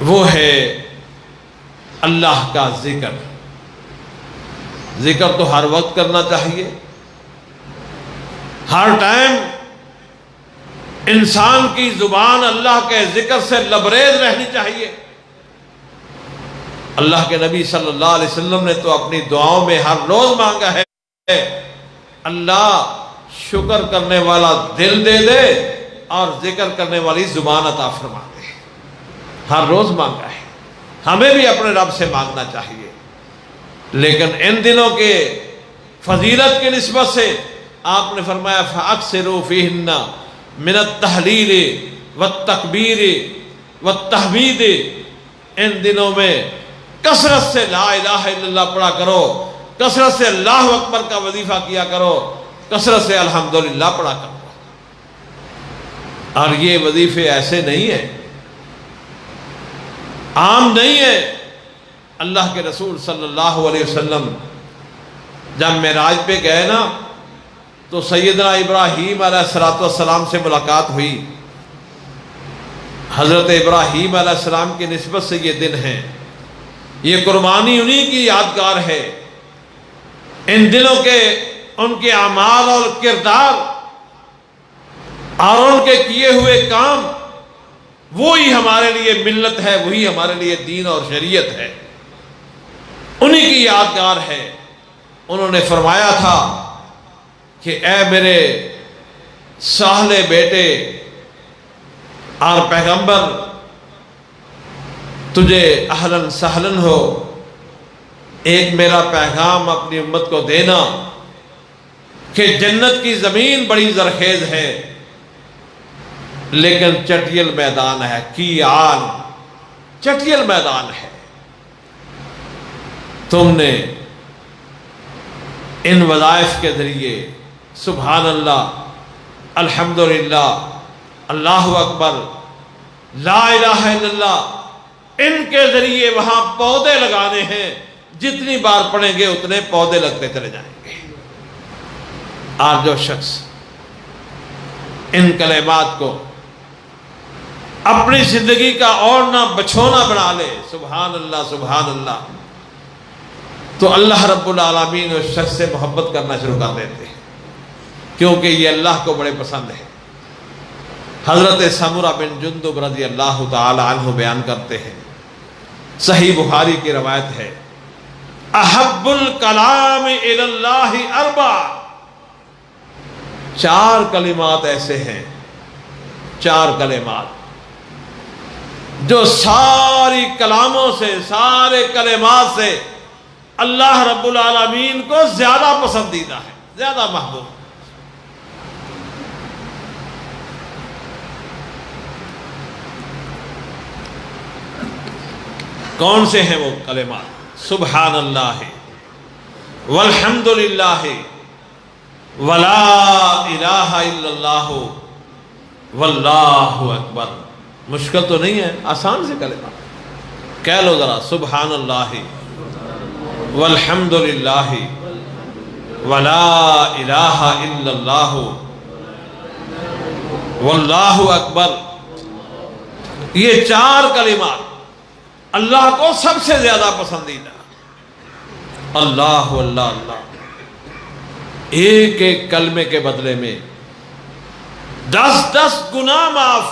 وہ ہے اللہ کا ذکر۔ ذکر تو ہر وقت کرنا چاہیے، ہر ٹائم انسان کی زبان اللہ کے ذکر سے لبریز رہنی چاہیے۔ اللہ کے نبی صلی اللہ علیہ وسلم نے تو اپنی دعاؤں میں ہر روز مانگا ہے، اللہ شکر کرنے والا دل دے دے اور ذکر کرنے والی زبان عطا فرما دے۔ ہر روز مانگا ہے، ہمیں بھی اپنے رب سے مانگنا چاہیے، لیکن ان دنوں کے فضیلت کی نسبت سے آپ نے فرمایا فَأَكْثِرُوا فِيهِنَّ مِنَ التَّحْلِيلِ وَالتَّكْبِيرِ وَالتَّحْمِيدِ، ان دنوں میں کثرت سے لا الہ الا اللہ پڑھا کرو، کثرت سے اللہ اکبر کا وظیفہ کیا کرو، کثرت سے الحمدللہ پڑھا کرو۔ اور یہ وظیفے ایسے نہیں ہیں عام نہیں ہے۔ اللہ کے رسول صلی اللہ علیہ وسلم جب معراج پہ گئے نا تو سیدنا ابراہیم علیہ السلام سے ملاقات ہوئی۔ حضرت ابراہیم علیہ السلام کی نسبت سے یہ دن ہے، یہ قربانی انہی کی یادگار ہے۔ ان دنوں کے ان کے اعمال اور کردار اور ان کے کیے ہوئے کام وہی ہمارے لیے ملت ہے، وہی ہمارے لیے دین اور شریعت ہے، انہی کی یادگار ہے۔ انہوں نے فرمایا تھا کہ اے میرے سالے بیٹے اور پیغمبر، تجھے اہلاً سہلاً ہو، ایک میرا پیغام اپنی امت کو دینا کہ جنت کی زمین بڑی زرخیز ہے لیکن چٹیل میدان ہے، کی آل چٹیل میدان ہے۔ تم نے ان وظائف کے ذریعے سبحان اللہ، الحمدللہ، اللہ اکبر، لا الہ الا اللہ، ان کے ذریعے وہاں پودے لگانے ہیں، جتنی بار پڑھیں گے اتنے پودے لگتے چلے جائیں گے۔ اور جو شخص ان کلمات کو اپنی زندگی کا اوڑھنا بچھونا بنا لے، سبحان اللہ سبحان اللہ، تو اللہ رب العالمین اس شخص سے محبت کرنا شروع کر دیتے ہیں، کیونکہ یہ اللہ کو بڑے پسند ہے۔ حضرت سمرہ بن جندب رضی اللہ تعالی عنہ بیان کرتے ہیں، صحیح بخاری کی روایت ہے، احب الکلام الی اللہ اربع، 4 کلمات ایسے ہیں، 4 کلمات جو ساری کلاموں سے، سارے کلمات سے اللہ رب العالمین کو زیادہ پسندیدہ ہے، زیادہ محبوب۔ کون سے ہیں وہ کلمات؟ سبحان اللہ والحمدللہ ولا الہ الا اللہ واللہ اکبر۔ مشکل تو نہیں ہے، آسان سے کلمات کہہ لو ذرا، سبحان اللہ والحمدللہ ولا الہ الا اللہ واللہ اکبر۔ یہ 4 کلمات اللہ کو سب سے زیادہ پسندیدہ۔ اللہ اللہ اللہ، ایک ایک کلمے کے بدلے میں 10 گناہ معاف،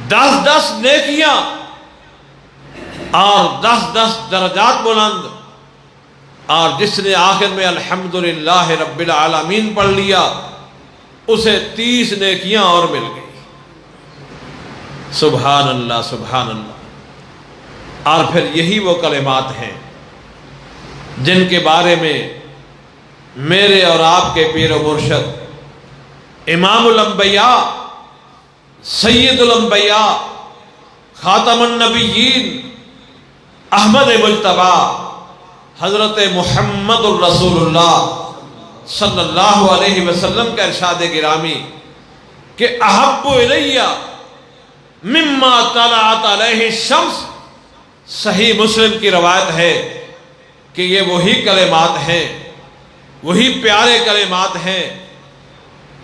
10 نیکیاں اور 10 درجات بلند۔ اور جس نے آخر میں الحمدللہ رب العالمین پڑھ لیا اسے 30 نیکیاں اور مل گئی۔ سبحان اللہ سبحان اللہ۔ اور پھر یہی وہ کلمات ہیں جن کے بارے میں میرے اور آپ کے پیر و مرشد امام الانبیاء، سید الانبیاء، خاتم النبیین، احمد مجتبی، حضرت محمد الرسول اللہ صلی اللہ علیہ وسلم کا ارشاد گرامی کہ احب الیہ مما طلعت علیہ الشمس۔ صحیح مسلم کی روایت ہے کہ یہ وہی کلمات ہیں، وہی پیارے کلمات ہیں،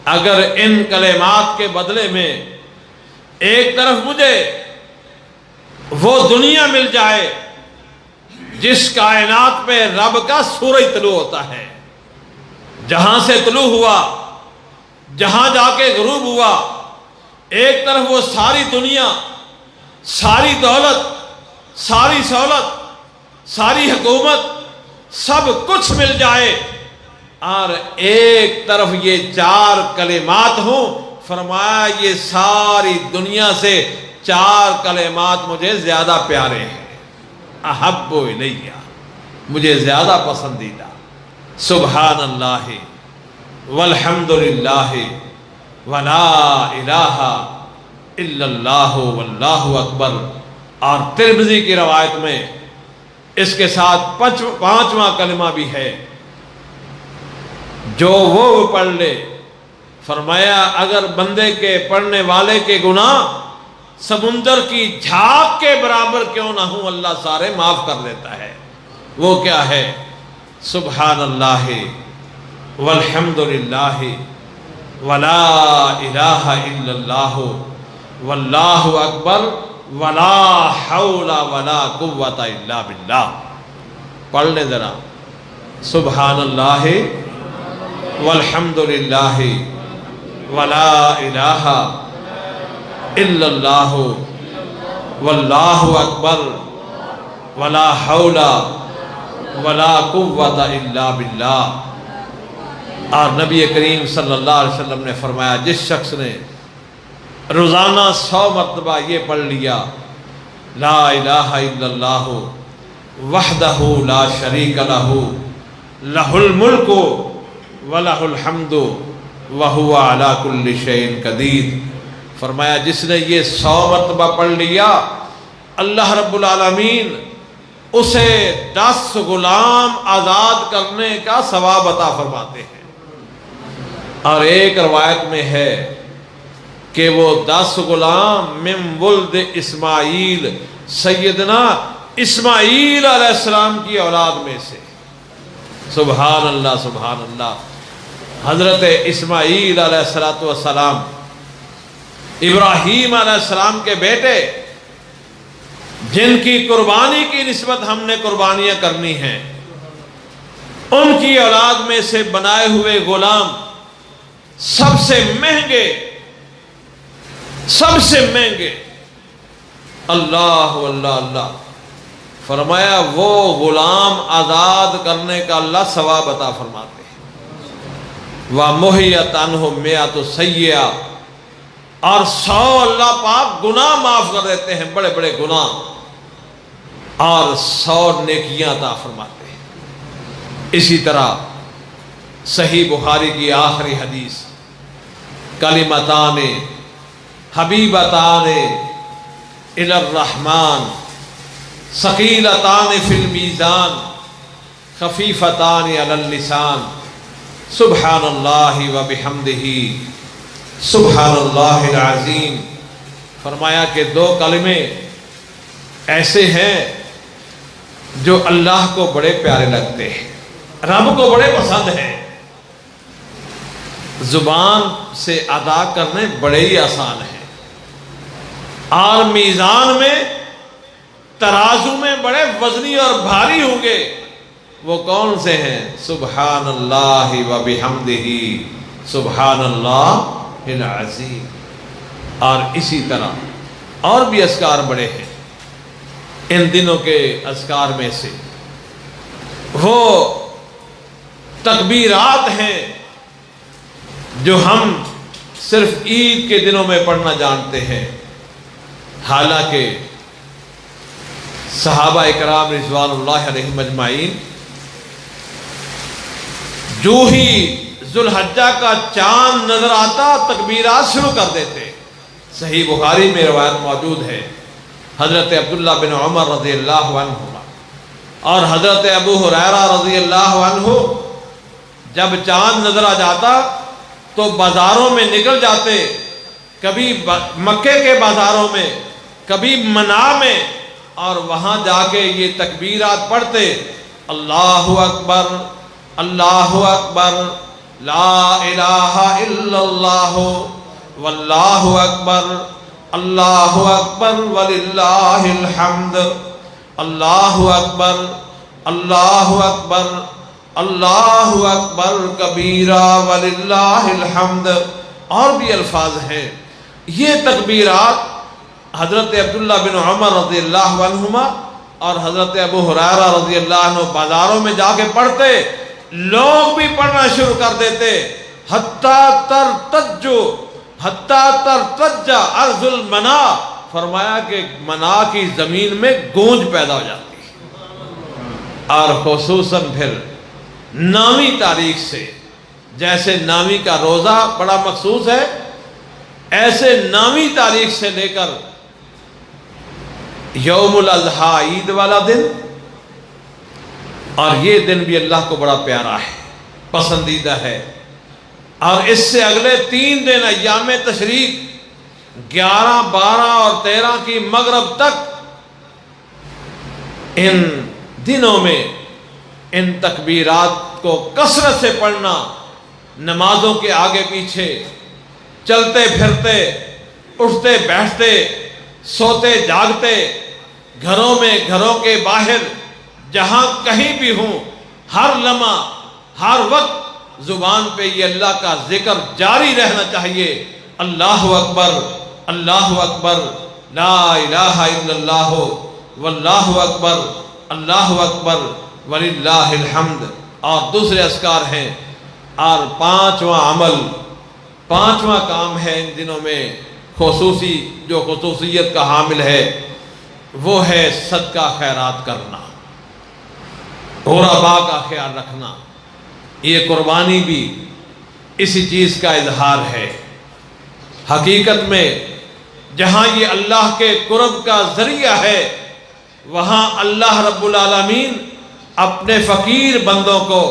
اگر ان کلمات کے بدلے میں ایک طرف مجھے وہ دنیا مل جائے جس کائنات پہ رب کا سورج طلوع ہوتا ہے، جہاں سے طلوع ہوا جہاں جا کے غروب ہوا، ایک طرف وہ ساری دنیا، ساری دولت، ساری سہولت، ساری حکومت، سب کچھ مل جائے، اور ایک طرف یہ 4 کلمات ہوں، فرمایا یہ ساری دنیا سے 4 کلمات مجھے زیادہ پیارے ہیں۔ احب الیہ، مجھے زیادہ پسندیدہ، سبحان اللہ والحمدللہ ولا الہ الا اللہ واللہ اکبر۔ اور ترمذی کی روایت میں اس کے ساتھ 5واں کلمہ بھی ہے جو وہ پڑھ لے، فرمایا اگر بندے کے پڑھنے والے کے گناہ سمندر کی جھاگ کے برابر کیوں نہ ہوں، اللہ سارے معاف کر دیتا ہے۔ وہ کیا ہے؟ سبحان اللہ والحمد للہ ولا الہ الا اللہ واللہ اکبر ولا حول ولا قوت الا باللہ۔ پڑھ لیں ذرا، سبحان اللہ والحمد للہ ولا الہ الا اللہ واللہ اکبر ولا حول ولا قوت الا باللہ۔ اور نبی کریم صلی اللہ علیہ وسلم نے فرمایا، جس شخص نے روزانہ 100 مرتبہ یہ پڑھ لیا، لا الہ الا اللہ وحدہ لا شریک لہ لہ الملک ولہ الحمد وہو علی کل شیء قدیر، فرمایا جس نے یہ 100 مرتبہ پڑھ لیا، اللہ رب العالمین اسے 10 غلام آزاد کرنے کا ثواب عطا فرماتے ہیں۔ اور ایک روایت میں ہے کہ وہ 10 غلام من ولد اسماعیل، سیدنا اسماعیل علیہ السلام کی اولاد میں سے۔ سبحان اللہ سبحان اللہ۔ حضرت اسماعیل علیہ السلام ابراہیم علیہ السلام کے بیٹے، جن کی قربانی کی نسبت ہم نے قربانیاں کرنی ہیں، ان کی اولاد میں سے بنائے ہوئے غلام سب سے مہنگے اللہ اللہ اللہ، فرمایا وہ غلام آزاد کرنے کا اللہ ثواب عطا فرماتے ہیں۔ وَمُحِيَتْ عَنْهُ مِئَةُ سَيِّئَةٍ، اور 100 اللہ پاک گناہ معاف کر دیتے ہیں، بڑے بڑے گناہ، اور 100 نیکیاں عطا فرماتے ہیں۔ اسی طرح صحیح بخاری کی آخری حدیث، کلمتان حبیبتان الی الرحمن ثقیلتان فی المیزان خفیفتان علی اللسان، سبحان اللہ وبحمدہ سبحان اللہ العظیم۔ فرمایا کہ 2 کلمے ایسے ہیں جو اللہ کو بڑے پیارے لگتے ہیں، رب کو بڑے پسند ہیں، زبان سے ادا کرنے بڑے ہی آسان ہیں، اور میزان میں ترازو میں بڑے وزنی اور بھاری ہوں گے۔ وہ کون سے ہیں؟ سبحان اللہ وبحمدہ سبحان اللہ العظیم۔ اور اسی طرح اور بھی اذکار بڑے ہیں۔ ان دنوں کے اذکار میں سے وہ تکبیرات ہیں جو ہم صرف عید کے دنوں میں پڑھنا جانتے ہیں، حالانکہ صحابہ اکرام رضوان اللہ علیہم اجمعین جو ہی ذوالحجہ کا چاند نظر آتا تکبیرات شروع کر دیتے۔ صحیح بخاری میں روایت موجود ہے، حضرت عبداللہ بن عمر رضی اللہ عنہ اور حضرت ابو ہریرہ رضی اللہ عنہ جب چاند نظر آ جاتا تو بازاروں میں نکل جاتے، کبھی مکے کے بازاروں میں، کبھی منا میں، اور وہاں جا کے یہ تکبیرات پڑھتے، اللہ اکبر اللہ اکبر لا الہ الا اللہ واللہ اکبر اللہ اکبر وللہ الحمد اللہ اکبر اللہ اکبر اللہ اکبر کبیرہ وللہ الحمد۔ اور بھی الفاظ ہیں۔ یہ تکبیرات حضرت عبداللہ بن عمر رضی اللہ عنہما اور حضرت ابو ہریرہ رضی اللہ عنہ بازاروں میں جا کے پڑھتے، لوگ بھی پڑھنا شروع کر دیتے، حتیٰ ترتج ارض المنا، فرمایا کہ منا کی زمین میں گونج پیدا ہو جاتی ہے۔ اور خصوصاً پھر 9ویں تاریخ سے، جیسے 9ویں کا روزہ بڑا مخصوص ہے، ایسے 9ویں تاریخ سے لے کر یوم الاضحیٰ عید والا دن، اور یہ دن بھی اللہ کو بڑا پیارا ہے، پسندیدہ ہے۔ اور اس سے اگلے 3 دن ایام تشریق، 11, 12 اور 13 کی مغرب تک ان دنوں میں ان تکبیرات کو کثرت سے پڑھنا، نمازوں کے آگے پیچھے، چلتے پھرتے، اٹھتے بیٹھتے، سوتے جاگتے، گھروں میں، گھروں کے باہر، جہاں کہیں بھی ہوں، ہر لمحہ ہر وقت زبان پہ یہ اللہ کا ذکر جاری رہنا چاہیے۔ اللہ اکبر، اللہ اکبر، لا الہ الا اللہ، واللہ اکبر، اللہ اکبر، وللہ الحمد، اور دوسرے اذکار ہیں۔ اور پانچواں کام ہے ان دنوں میں جو خصوصیت کا حامل ہے، وہ ہے صدقہ خیرات کرنا، غرباء کا خیال رکھنا۔ یہ قربانی بھی اسی چیز کا اظہار ہے۔ حقیقت میں جہاں یہ اللہ کے قرب کا ذریعہ ہے، وہاں اللہ رب العالمین اپنے فقیر بندوں کو،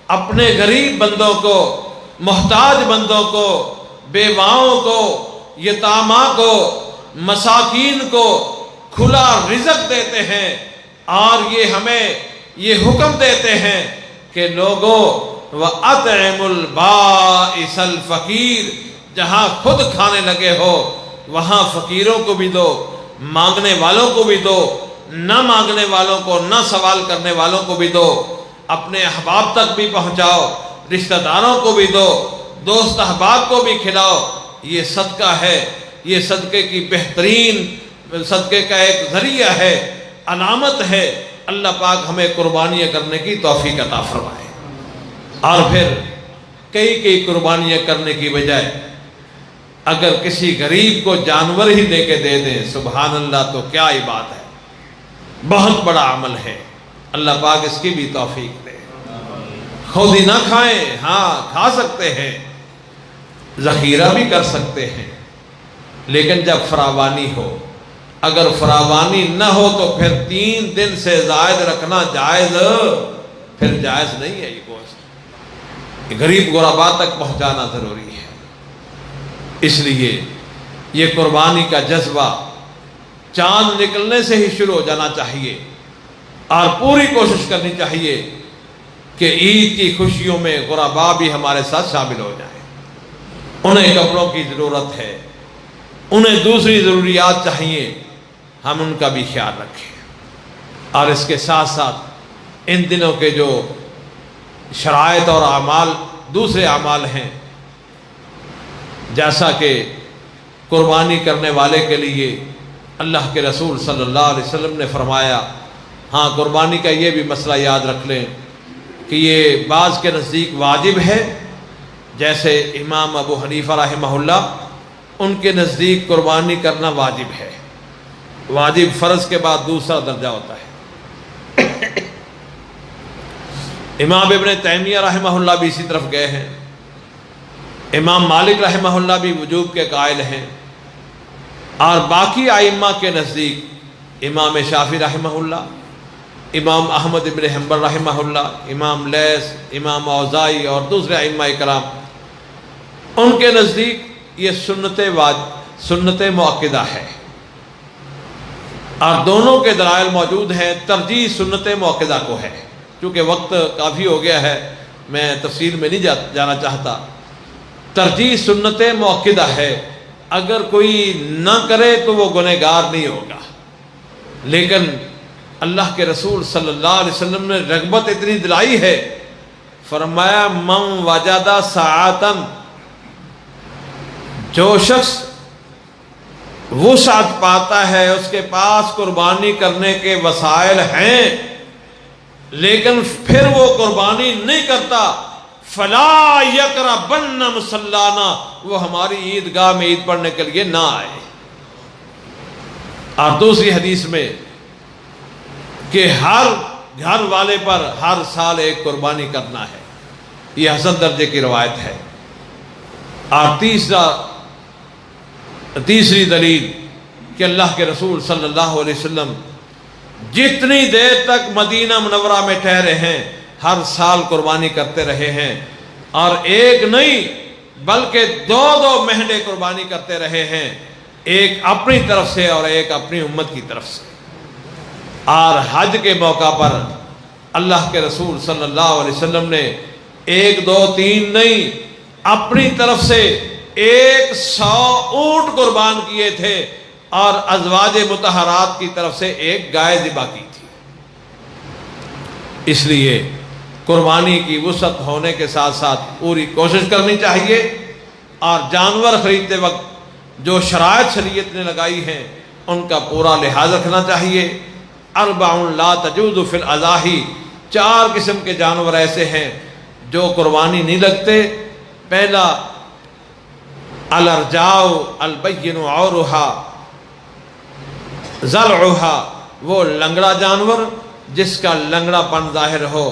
اپنے غریب بندوں کو، محتاج بندوں کو، بیواؤں کو، یتاماں کو، مساکین کو کھلا رزق دیتے ہیں، اور یہ ہمیں یہ حکم دیتے ہیں کہ لوگوں وَأَطْعِمُ الْبَائِسَ الْفَقِيرَ، جہاں خود کھانے لگے ہو وہاں فقیروں کو بھی دو، مانگنے والوں کو بھی دو، نہ مانگنے والوں کو، نہ سوال کرنے والوں کو بھی دو، اپنے احباب تک بھی پہنچاؤ، رشتہ داروں کو بھی دو، دوست احباب کو بھی کھلاؤ۔ یہ صدقہ ہے، یہ صدقے کی بہترین، صدقے کا ایک ذریعہ ہے، علامت ہے۔ اللہ پاک ہمیں قربانیاں کرنے کی توفیق عطا فرمائے۔ اور پھر کئی قربانیاں کرنے کی بجائے اگر کسی غریب کو جانور ہی دے کے دے دیں، سبحان اللہ، تو کیا ہی بات ہے، بہت بڑا عمل ہے۔ اللہ پاک اس کی بھی توفیق دے۔ خود ہی نہ کھائیں، ہاں کھا سکتے ہیں، ذخیرہ بھی کر سکتے ہیں، لیکن جب فراوانی ہو۔ اگر فراوانی نہ ہو تو پھر 3 دن سے زائد رکھنا جائز نہیں ہے۔ یہ گوشت غریب غرباء تک پہنچانا ضروری ہے۔ اس لیے یہ قربانی کا جذبہ چاند نکلنے سے ہی شروع ہو جانا چاہیے، اور پوری کوشش کرنی چاہیے کہ عید کی خوشیوں میں غرباء بھی ہمارے ساتھ شامل ہو جائیں۔ انہیں کپڑوں کی ضرورت ہے، انہیں دوسری ضروریات چاہیے، ہم ان کا بھی خیال رکھیں۔ اور اس کے ساتھ ساتھ ان دنوں کے جو شرائط اور دوسرے اعمال ہیں، جیسا کہ قربانی کرنے والے کے لیے اللہ کے رسول صلی اللہ علیہ وسلم نے فرمایا، ہاں قربانی کا یہ بھی مسئلہ یاد رکھ لیں کہ یہ بعض کے نزدیک واجب ہے، جیسے امام ابو حنیفہ رحمہ اللہ، ان کے نزدیک قربانی کرنا واجب ہے۔ واجب فرض کے بعد دوسرا درجہ ہوتا ہے۔ امام ابن تیمیہ رحمہ اللہ بھی اسی طرف گئے ہیں، امام مالک رحمہ اللہ بھی وجوب کے قائل ہیں، اور باقی ائمہ کے نزدیک امام شافعی رحمہ اللہ، امام احمد ابن حنبل رحمہ اللہ، امام لیث، امام اوزاعی اور دوسرے ائمہ کرام، ان کے نزدیک یہ سنت مؤکدہ ہے، اور دونوں کے دلائل موجود ہیں۔ ترجیح سنت مؤکدہ کو ہے، چونکہ وقت کافی ہو گیا ہے، میں تفصیل میں نہیں جانا چاہتا۔ ترجیح سنت مؤکدہ ہے، اگر کوئی نہ کرے تو وہ گنہگار نہیں ہوگا، لیکن اللہ کے رسول صلی اللہ علیہ وسلم نے رغبت اتنی دلائی ہے، فرمایا من وجد ساعتن، جو شخص وسعت پاتا ہے، اس کے پاس قربانی کرنے کے وسائل ہیں، لیکن پھر وہ قربانی نہیں کرتا، فلا یقربن مصلانا، وہ ہماری عیدگاہ میں عید پڑھنے کے لیے نہ آئے۔ اور دوسری حدیث میں کہ ہر گھر والے پر ہر سال ایک قربانی کرنا ہے، یہ حسن درجے کی روایت ہے۔ اور تیسری دلیل کہ اللہ کے رسول صلی اللہ علیہ وسلم جتنی دیر تک مدینہ منورہ میں ٹھہرے ہیں، ہر سال قربانی کرتے رہے ہیں، اور ایک نہیں بلکہ 2 مہینے قربانی کرتے رہے ہیں۔ ایک اپنی طرف سے اور ایک اپنی امت کی طرف سے۔ اور حج کے موقع پر اللہ کے رسول صلی اللہ علیہ وسلم نے 1 2 3 نہیں، اپنی طرف سے 100 اونٹ قربان کیے تھے اور ازواج مطہرات کی طرف سے 1 گائے ذبح کی تھی۔ اس لیے قربانی کی وسعت ہونے کے ساتھ ساتھ پوری کوشش کرنی چاہیے، اور جانور خریدتے وقت جو شرائط شریعت نے لگائی ہیں ان کا پورا لحاظ رکھنا چاہیے۔ 4 لا تجوز فی الاضاحی، 4 قسم کے جانور ایسے ہیں جو قربانی نہیں لگتے۔ پہلا الارجاء البین عورھا ضلعھا، وہ لنگڑا جانور جس کا لنگڑا پن ظاہر ہو۔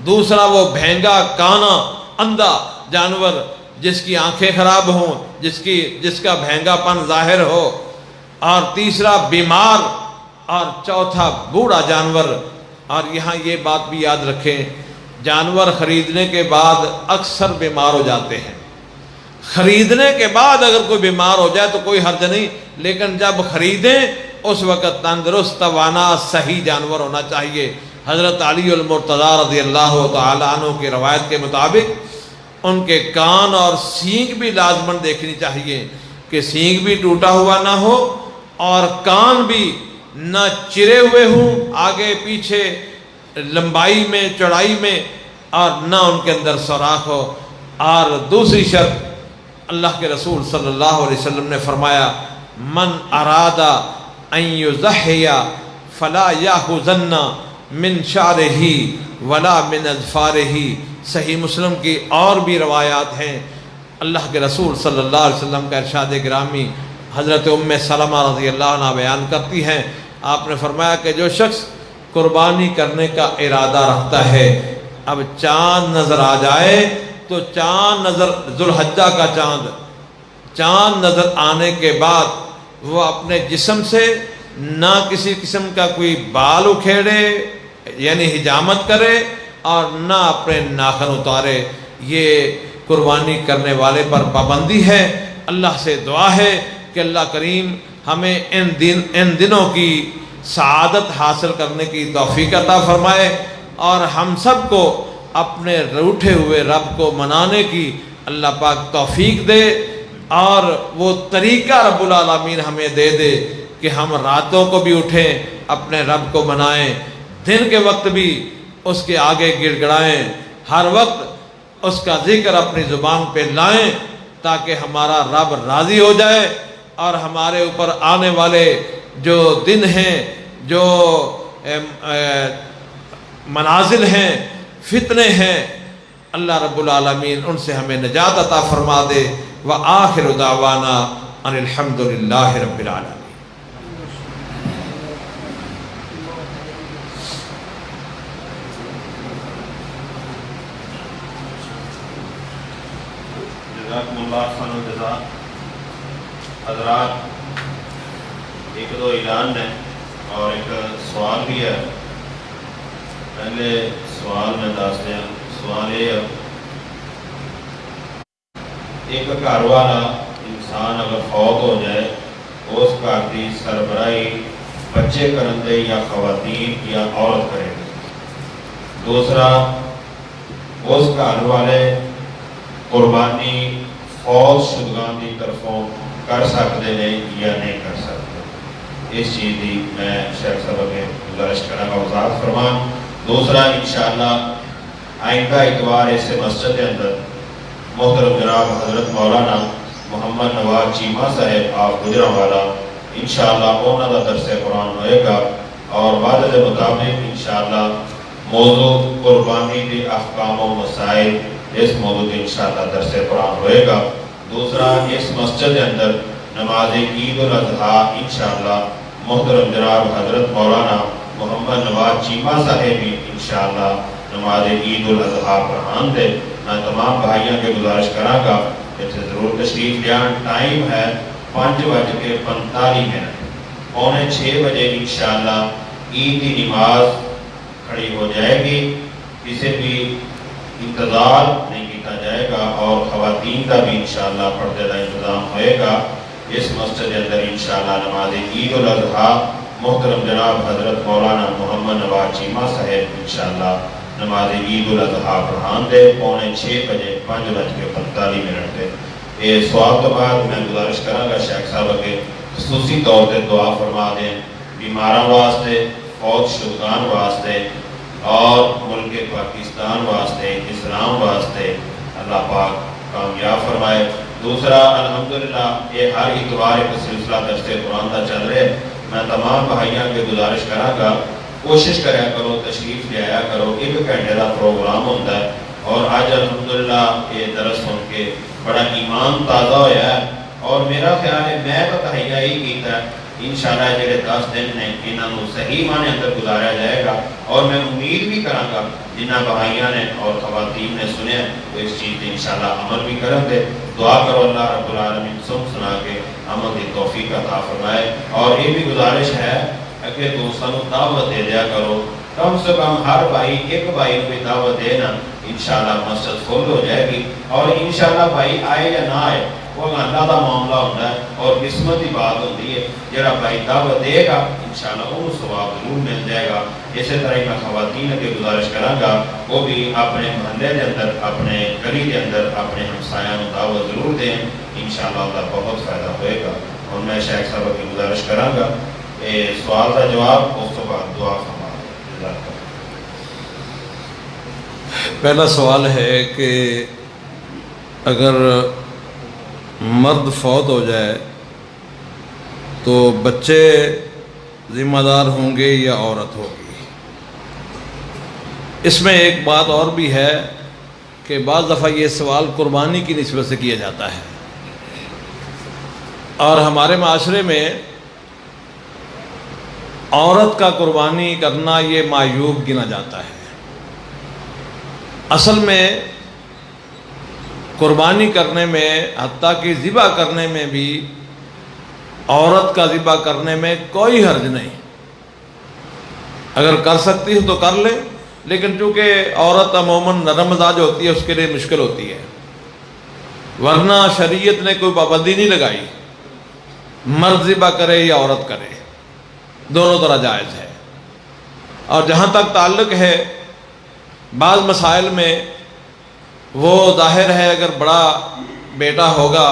دوسرا وہ بھینگا کانا اندھا جانور جس کی آنکھیں خراب ہوں، جس کا بھینگا پن ظاہر ہو۔ اور تیسرا بیمار، اور چوتھا بوڑھا جانور۔ اور یہاں یہ بات بھی یاد رکھیں، جانور خریدنے کے بعد اکثر بیمار ہو جاتے ہیں۔ خریدنے کے بعد اگر کوئی بیمار ہو جائے تو کوئی حرج نہیں، لیکن جب خریدیں اس وقت تندرست توانا صحیح جانور ہونا چاہیے۔ حضرت علی المرتضیٰ رضی اللہ تعالی عنہ کی روایت کے مطابق ان کے کان اور سینگ بھی لازماً دیکھنی چاہیے کہ سینگ بھی ٹوٹا ہوا نہ ہو اور کان بھی نہ چرے ہوئے ہوں آگے پیچھے لمبائی میں چوڑائی میں، اور نہ ان کے اندر سوراخ ہو۔ اور دوسری شرط، اللہ کے رسول صلی اللہ علیہ وسلم نے فرمایا من اراد ان یضحی فلا یاخذن من شعرہ ولا من اظفارہ۔ صحیح مسلم کی اور بھی روایات ہیں۔ اللہ کے رسول صلی اللہ علیہ وسلم کا ارشاد گرامی حضرت ام سلمہ رضی اللہ عنہ بیان کرتی ہیں، آپ نے فرمایا کہ جو شخص قربانی کرنے کا ارادہ رکھتا ہے، اب چاند نظر آ جائے تو چاند نظر، ذوالحجہ کا چاند نظر آنے کے بعد وہ اپنے جسم سے نہ کسی قسم کا کوئی بال اکھیڑے یعنی حجامت کرے اور نہ اپنے ناخن اتارے۔ یہ قربانی کرنے والے پر پابندی ہے۔ اللہ سے دعا ہے کہ اللہ کریم ہمیں ان دنوں کی سعادت حاصل کرنے کی توفیق عطا فرمائے، اور ہم سب کو اپنے روٹھے ہوئے رب کو منانے کی اللہ پاک توفیق دے، اور وہ طریقہ رب العالمین ہمیں دے دے کہ ہم راتوں کو بھی اٹھیں اپنے رب کو منائیں، دن کے وقت بھی اس کے آگے گڑ گڑائیں، ہر وقت اس کا ذکر اپنی زبان پہ لائیں تاکہ ہمارا رب راضی ہو جائے، اور ہمارے اوپر آنے والے جو دن ہیں، جو منازل ہیں، فتنے ہیں، اللہ رب العالمین ان سے ہمیں نجات عطا فرما دے۔ وآخر دعوانا ان الحمد للہ رب العالمین۔ جزاکم اللہ خیر الجزا۔ حضرات، 1-2 اعلان ہے اور ایک سوال بھی ہے۔ پہلے سوال میں دس دیا، سوال یہ ہے، ایک گھر والا انسان اگر فوت ہو جائے اس گھر کی سربراہی بچے کرن دے یا خواتین یا عورت کرے گی۔ دوسرا، اس گھر والے قربانی فوت شدگان کی طرفوں کر سکتے ہیں یا نہیں کر سکتے، اس چیز کی میں شیخ صاحب کے گزارش کرنا کا وضاحت فرمان۔ دوسرا، انشاءاللہ آئندہ اتوار اس مسجد کے اندر محترم جناب حضرت مولانا محمد نواز چیمہ صاحب آپ گجرانوالا انشاءاللہ انہوں کا درس قرآن ہوئے گا، اور وعدے کے مطابق انشاءاللہ موضوع قربانی کے احکام و مسائل، اس موضوع کے انشاءاللہ درس قرآن ہوئے گا۔ دوسرا، اس مسجد کے اندر نماز عید الاضحیٰ انشاءاللہ محترم جناب حضرت مولانا محمد نواز چیمہ صاحب بھی انشاءاللہ نماز عید الاضحیٰ پڑھان دے۔ میں تمام بھائیوں کے گزارش کراں گا کہ ضرور تشریف لیان۔ ٹائم ہے 5:45، 5:45 بجے انشاءاللہ عید کی نماز کھڑی ہو جائے گی، کسی بھی انتظار نہیں کیتا جائے گا، اور خواتین کا بھی انشاءاللہ پردے کا انتظام ہوئے گا۔ اس مسجد کے اندر انشاءاللہ نماز عید الاضحیٰ محترم جناب حضرت مولانا محمد نواز چیمہ صاحب انشاءاللہ نماز عید الاضحیٰ پڑھان دے 5:45 بجے 5:45 پہ یہ سوال تو بعد میں گزارش کروں گا شیخ صاحب کے خصوصی طور پہ دعا فرما دیں بیماراں واسطے، فوت شدگان واسطے اور ملک پاکستان واسطے، اسلام واسطے اللہ پاک کامیاب فرمائے۔ دوسرا الحمدللہ یہ ہر اتوار ایک سلسلہ درس قرآن کا چل رہے، میں تمام بھائیاں کے گزارش کراں گا کوشش کریا کرو، تشریف لے آیا کرو، 1 گھنٹے کا پروگرام ہوتا ہے اور آج الحمدللہ یہ درس سن کے بڑا ایمان تازہ ہوا ہے اور میرا خیال ہے میں بتائیہ ہی کیتا ہے انشاءاللہ جڑے 10 دن نے انہوں صحیح معنی اندر گزاریا جائے گا اور میں امید بھی کراں گا جنہ بھائیاں نے اور خواتین نے سنیا وہ اس چیز پہ انشاءاللہ عمل بھی کریں گے۔ دعا کرو اللہ رب العالمین سنا کے عمل کی توفیق عطا فرمائے۔ اور یہ بھی گزارش ہے کہ دوستوں کو دعوت دے دیا کرو، کم سے کم ہر بھائی ایک بھائی کو دعوت دے نا، انشاءاللہ مسجد فل ہو جائے گی اور انشاءاللہ بھائی آئے یا نہ آئے وہ اللہ کا معاملہ ہوتا ہے اور قسمت کی بات ہوتی ہے، جڑا بھائی دعوت دے گا انشاءاللہ وہ ثواب ضرور مل جائے گا۔ اسی طرح میں خواتین کے گزارش کراں گا وہ بھی اپنے محلے کے اندر، اپنے گلی کے اندر اپنے ہمسایاں کو دعوت ضرور دیں، انشاءاللہ اللہ بہت فائدہ ہوئے گا۔ اور میں شیخ صاحب کی گزارش کراں گا سوال کا جواب اس تو بعد دعا فرما دیں۔ پہلا سوال ہے کہ اگر مرد فوت ہو جائے تو بچے ذمہ دار ہوں گے یا عورت ہوگی؟ اس میں ایک بات اور بھی ہے کہ بعض دفعہ یہ سوال قربانی کی نسبت سے کیا جاتا ہے اور ہمارے معاشرے میں عورت کا قربانی کرنا یہ معیوب گنا جاتا ہے۔ اصل میں قربانی کرنے میں حتیٰ کہ ذبح کرنے میں بھی عورت کا ذبح کرنے میں کوئی حرج نہیں، اگر کر سکتی ہو تو کر لے، لیکن چونکہ عورت عموماً نرم مزاج ہوتی ہے اس کے لیے مشکل ہوتی ہے، ورنہ شریعت نے کوئی پابندی نہیں لگائی مرد ذبح کرے یا عورت کرے، دونوں طرح جائز ہے۔ اور جہاں تک تعلق ہے بعض مسائل میں وہ ظاہر ہے اگر بڑا بیٹا ہوگا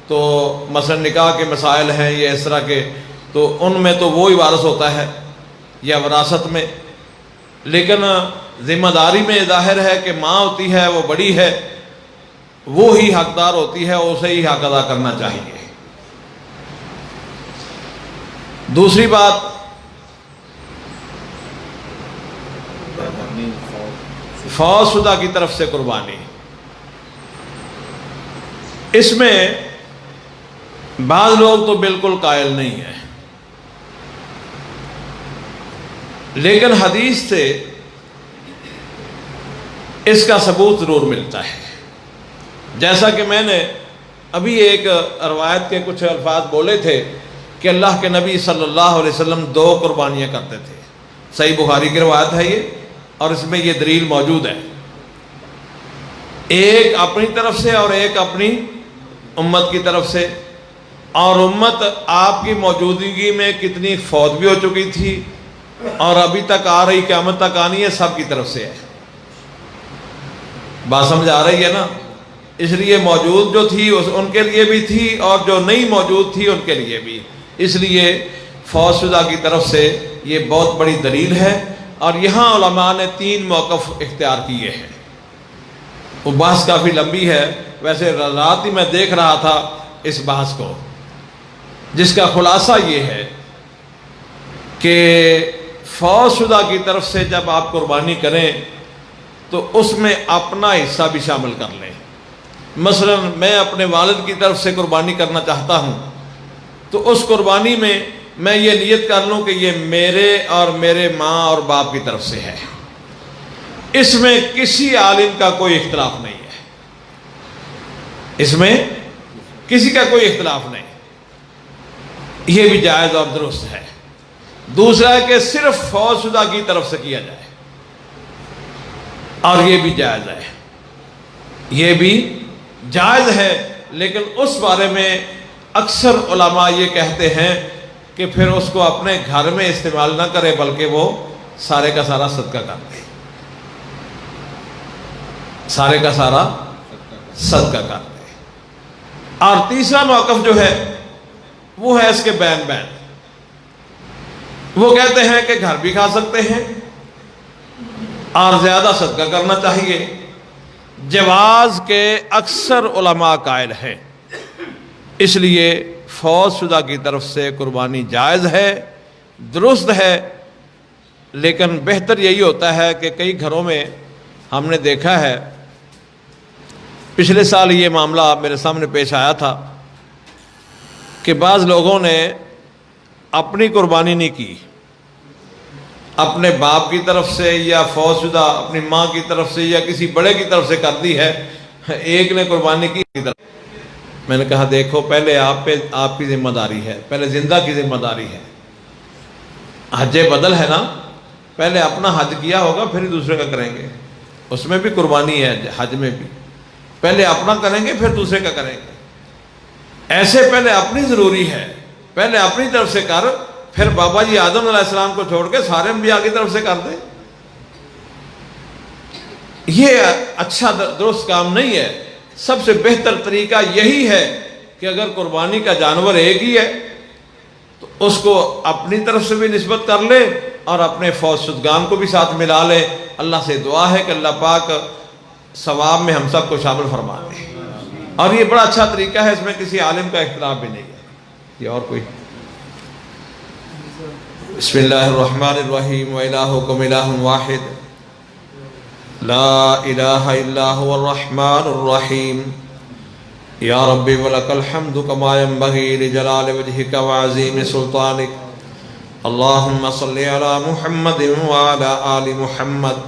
تو مثلا نکاح کے مسائل ہیں یا اس طرح کے تو ان میں تو وہی وارث ہوتا ہے یا وراثت میں، لیکن ذمہ داری میں ظاہر ہے کہ ماں ہوتی ہے وہ بڑی ہے، وہ ہی حقدار ہوتی ہے، اسے ہی حق ادا کرنا چاہیے۔ دوسری بات فوت شدہ کی طرف سے قربانی، اس میں بعض لوگ تو بالکل قائل نہیں ہیں، لیکن حدیث سے اس کا ثبوت ضرور ملتا ہے۔ جیسا کہ میں نے ابھی ایک روایت کے کچھ الفاظ بولے تھے کہ اللہ کے نبی صلی اللہ علیہ وسلم 2 قربانیاں کرتے تھے، صحیح بخاری کی روایت ہے یہ اور اس میں یہ دلیل موجود ہے، ایک اپنی طرف سے اور ایک اپنی امت کی طرف سے، اور امت آپ کی موجودگی میں کتنی فوت بھی ہو چکی تھی اور ابھی تک آ رہی، قیامت تک آنی ہے، سب کی طرف سے ہے۔ بات سمجھ آ رہی ہے نا؟ اس لیے موجود جو تھی ان کے لیے بھی تھی اور جو نہیں موجود تھی ان کے لیے بھی، اس لیے فوت شدہ کی طرف سے یہ بہت بڑی دلیل ہے۔ اور یہاں علماء نے 3 موقف اختیار کیے ہیں، وہ بحث کافی لمبی ہے، ویسے رات ہی میں دیکھ رہا تھا اس بحث کو، جس کا خلاصہ یہ ہے کہ فوت شدہ کی طرف سے جب آپ قربانی کریں تو اس میں اپنا حصہ بھی شامل کر لیں۔ مثلا میں اپنے والد کی طرف سے قربانی کرنا چاہتا ہوں تو اس قربانی میں یہ نیت کر لوں کہ یہ میرے اور میرے ماں اور باپ کی طرف سے ہے، اس میں کسی عالم کا کوئی اختلاف نہیں ہے، اس میں کسی کا کوئی اختلاف نہیں، یہ بھی جائز اور درست ہے۔ دوسرا ہے کہ صرف فوت شدہ کی طرف سے کیا جائے، اور یہ بھی جائز ہے، یہ بھی جائز ہے، لیکن اس بارے میں اکثر علماء یہ کہتے ہیں کہ پھر اس کو اپنے گھر میں استعمال نہ کرے بلکہ وہ سارے کا سارا صدقہ کر دے، سارے کا سارا صدقہ کر دے۔ اور تیسرا موقف جو ہے وہ ہے اس کے بین وہ کہتے ہیں کہ گھر بھی کھا سکتے ہیں اور زیادہ صدقہ کرنا چاہیے۔ جواز کے اکثر علماء قائل ہیں، اس لیے فوت شدہ کی طرف سے قربانی جائز ہے، درست ہے، لیکن بہتر یہی ہوتا ہے کہ کئی گھروں میں ہم نے دیکھا ہے، پچھلے سال یہ معاملہ میرے سامنے پیش آیا تھا کہ بعض لوگوں نے اپنی قربانی نہیں کی، اپنے باپ کی طرف سے یا فوت شدہ اپنی ماں کی طرف سے یا کسی بڑے کی طرف سے کر دی ہے، ایک نے قربانی کی طرف۔ میں نے کہا دیکھو پہلے آپ کی ذمہ داری ہے، پہلے زندہ کی ذمہ داری ہے، حج بدل ہے نا، پہلے اپنا حج کیا ہوگا پھر ہی دوسرے کا کریں گے، اس میں بھی قربانی ہے، حج میں بھی پہلے اپنا کریں گے پھر دوسرے کا کریں گے، ایسے پہلے اپنی ضروری ہے، پہلے اپنی طرف سے کر، پھر بابا جی آدم علیہ السلام کو چھوڑ کے سارے انبیاء کی طرف سے کر دیں، یہ اچھا درست کام نہیں ہے۔ سب سے بہتر طریقہ یہی ہے کہ اگر قربانی کا جانور ایک ہی ہے تو اس کو اپنی طرف سے بھی نسبت کر لے اور اپنے فوت شدگان کو بھی ساتھ ملا لے۔ اللہ سے دعا ہے کہ اللہ پاک ثواب میں ہم سب کو شامل فرما دے، اور یہ بڑا اچھا طریقہ ہے، اس میں کسی عالم کا اختلاف بھی نہیں ہے۔ یہ اور کوئی؟ بسم اللہ الرحمن الرحیم وَإِلَٰهُكُمْ إِلَٰهٌ وَاحِدٌ لا الہ الا هو الرحمن الرحیم یا رب ولک الحمد کما ینبغی لجلال وجہک وعظیم سلطانک اللہم صلی علی محمد وعلی آل محمد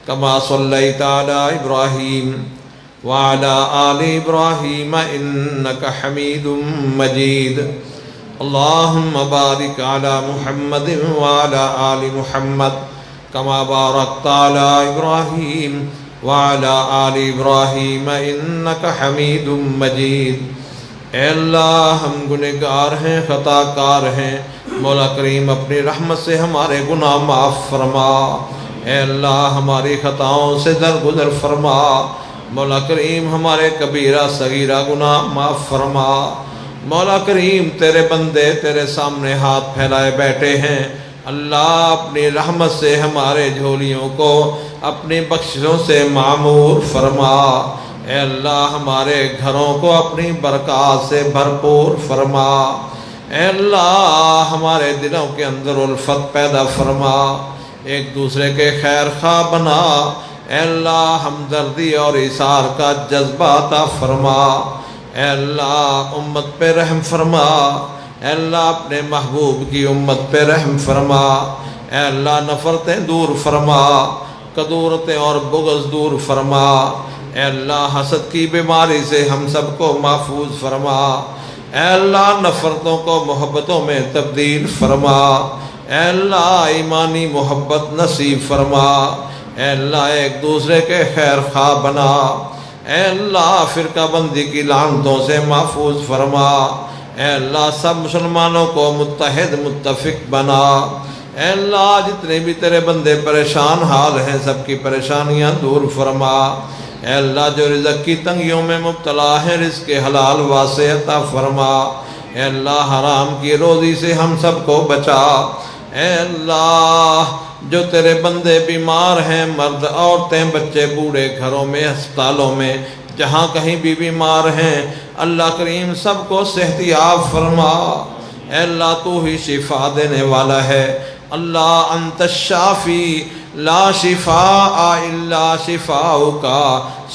کما صلیت علی ابراہیم وعلی آل ابراہیم انک حمید مجید اللہم بارک علی محمد وعلی آل محمد کما بارکت علی ابراہیم وعلی آل ابراہیم انک حمید مجید۔ اے اللہ ہم گنہگار ہیں، خطا کار ہیں، مولا کریم اپنی رحمت سے ہمارے گناہ معاف فرما، اے اللہ ہماری خطاؤں سے درگزر فرما، مولا کریم ہمارے کبیرہ صغیرہ گناہ معاف فرما۔ مولا کریم تیرے بندے تیرے سامنے ہاتھ پھیلائے بیٹھے ہیں، اللہ اپنی رحمت سے ہمارے جھولیوں کو اپنی بخششوں سے معمور فرما، اے اللہ ہمارے گھروں کو اپنی برکات سے بھرپور فرما، اے اللہ ہمارے دلوں کے اندر الفت پیدا فرما، ایک دوسرے کے خیر خواہ بنا، اے اللہ ہمدردی اور ایثار کا جذبہ عطا فرما، اے اللہ امت پہ رحم فرما، اے اللہ اپنے محبوب کی امت پہ رحم فرما، اے اللہ نفرتیں دور فرما، کدورتیں اور بغض دور فرما، اے اللہ حسد کی بیماری سے ہم سب کو محفوظ فرما، اے اللہ نفرتوں کو محبتوں میں تبدیل فرما، اے اللہ ایمانی محبت نصیب فرما، اے اللہ ایک دوسرے کے خیر خواہ بنا، اے اللہ فرقہ بندی کی لعنتوں سے محفوظ فرما، اے اللہ سب مسلمانوں کو متحد متفق بنا، اے اللہ جتنے بھی تیرے بندے پریشان حال ہیں سب کی پریشانیاں دور فرما، اے اللہ جو رزق کی تنگیوں میں مبتلا ہیں رزق حلال واسع عطا فرما، اے اللہ حرام کی روزی سے ہم سب کو بچا، اے اللہ جو تیرے بندے بیمار ہیں مرد عورتیں بچے بوڑھے گھروں میں ہسپتالوں میں جہاں کہیں بھی بیمار ہیں اللہ کریم سب کو صحت یاب فرما، اے اللہ تو ہی شفا دینے والا ہے، اللہ انت الشافی لا شفاء الا شفاؤک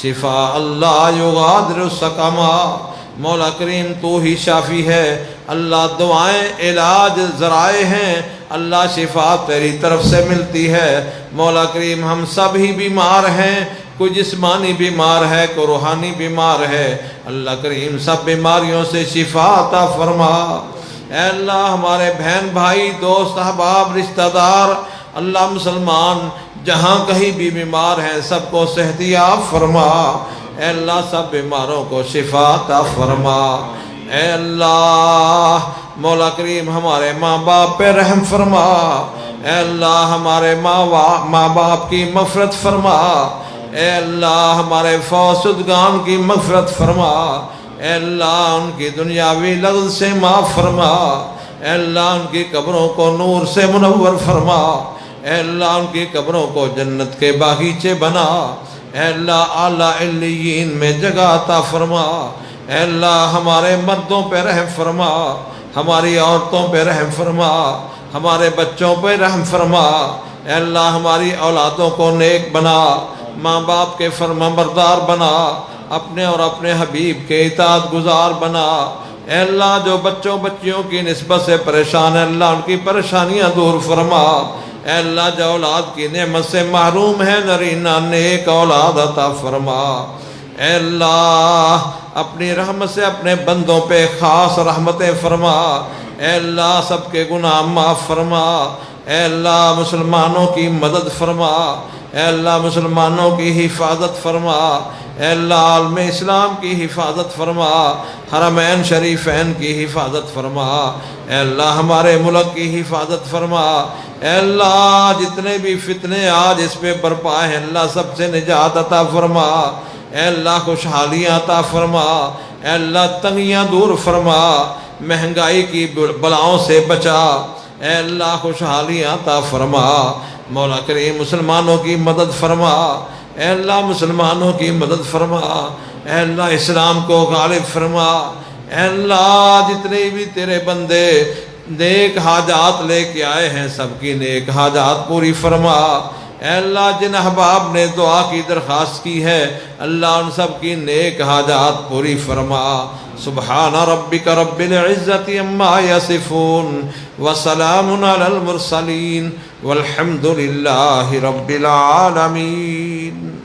شفاء اللہ یغادر سقما، مولا کریم تو ہی شافی ہے، اللہ دعائیں علاج ذرائع ہیں، اللہ شفا تیری طرف سے ملتی ہے، مولا کریم ہم سب ہی بیمار ہیں، کوئی جسمانی بیمار ہے کوئی روحانی بیمار ہے، اللہ کریم سب بیماریوں سے شفا عطا فرما، اے اللہ ہمارے بہن بھائی دوست احباب رشتہ دار اللہ مسلمان جہاں کہیں بھی بیمار ہیں سب کو صحت یاب فرما، اے اللہ سب بیماروں کو شفا عطا فرما، اے اللہ مولا کریم ہمارے ماں باپ پہ رحم فرما، اے اللہ ہمارے ماں باپ کی مغفرت فرما، اے اللہ ہمارے فوت شدگان کی مغفرت فرما، اے اللہ ان کی دنیاوی لغز سے معاف فرما، اے اللہ ان کی قبروں کو نور سے منور فرما، اے اللہ ان کی قبروں کو جنت کے باغیچے بنا، اے اللہ اعلیٰ علیین میں جگہ عطا فرما، اے اللہ ہمارے مردوں پہ رحم فرما، ہماری عورتوں پہ رحم فرما، ہمارے بچوں پہ رحم فرما، اے اللہ ہماری اولادوں کو نیک بنا، ماں باپ کے فرما بردار بنا، اپنے اور اپنے حبیب کے اطاعت گزار بنا، اے اللہ جو بچوں بچیوں کی نسبت سے پریشان ہے اللہ ان کی پریشانیاں دور فرما، اے اللہ جو اولاد کی نعمت سے محروم ہے نرینہ نیک اولاد عطا فرما، اے اللہ اپنی رحمت سے اپنے بندوں پہ خاص رحمتیں فرما، اے اللہ سب کے گناہ معاف فرما، اے اللہ مسلمانوں کی مدد فرما، اے اللہ مسلمانوں کی حفاظت فرما، اے اللہ عالم اسلام کی حفاظت فرما، حرمین شریفین کی حفاظت فرما، اے اللہ ہمارے ملک کی حفاظت فرما، اے اللہ جتنے بھی فتنے آج اس پہ برپا ہیں اللہ سب سے نجات عطا فرما، اے اللہ خوشحالیاں عطا فرما، اے اللہ تنگیاں دور فرما، مہنگائی کی بلاؤں سے بچا، اے اللہ خوشحالیاں عطا فرما، مولا کریم مسلمانوں کی مدد فرما، اے اللہ مسلمانوں کی مدد فرما، اے اللہ اسلام کو غالب فرما، اے اللہ جتنے بھی تیرے بندے نیک حاجات لے کے آئے ہیں سب کی نیک حاجات پوری فرما، اے اللہ جن احباب نے دعا کی درخواست کی ہے اللہ ان سب کی نیک حاجات پوری فرما، سبحان ربک رب العزت عما یصفون وسلام علی المرسلین والحمد للہ رب العالمین۔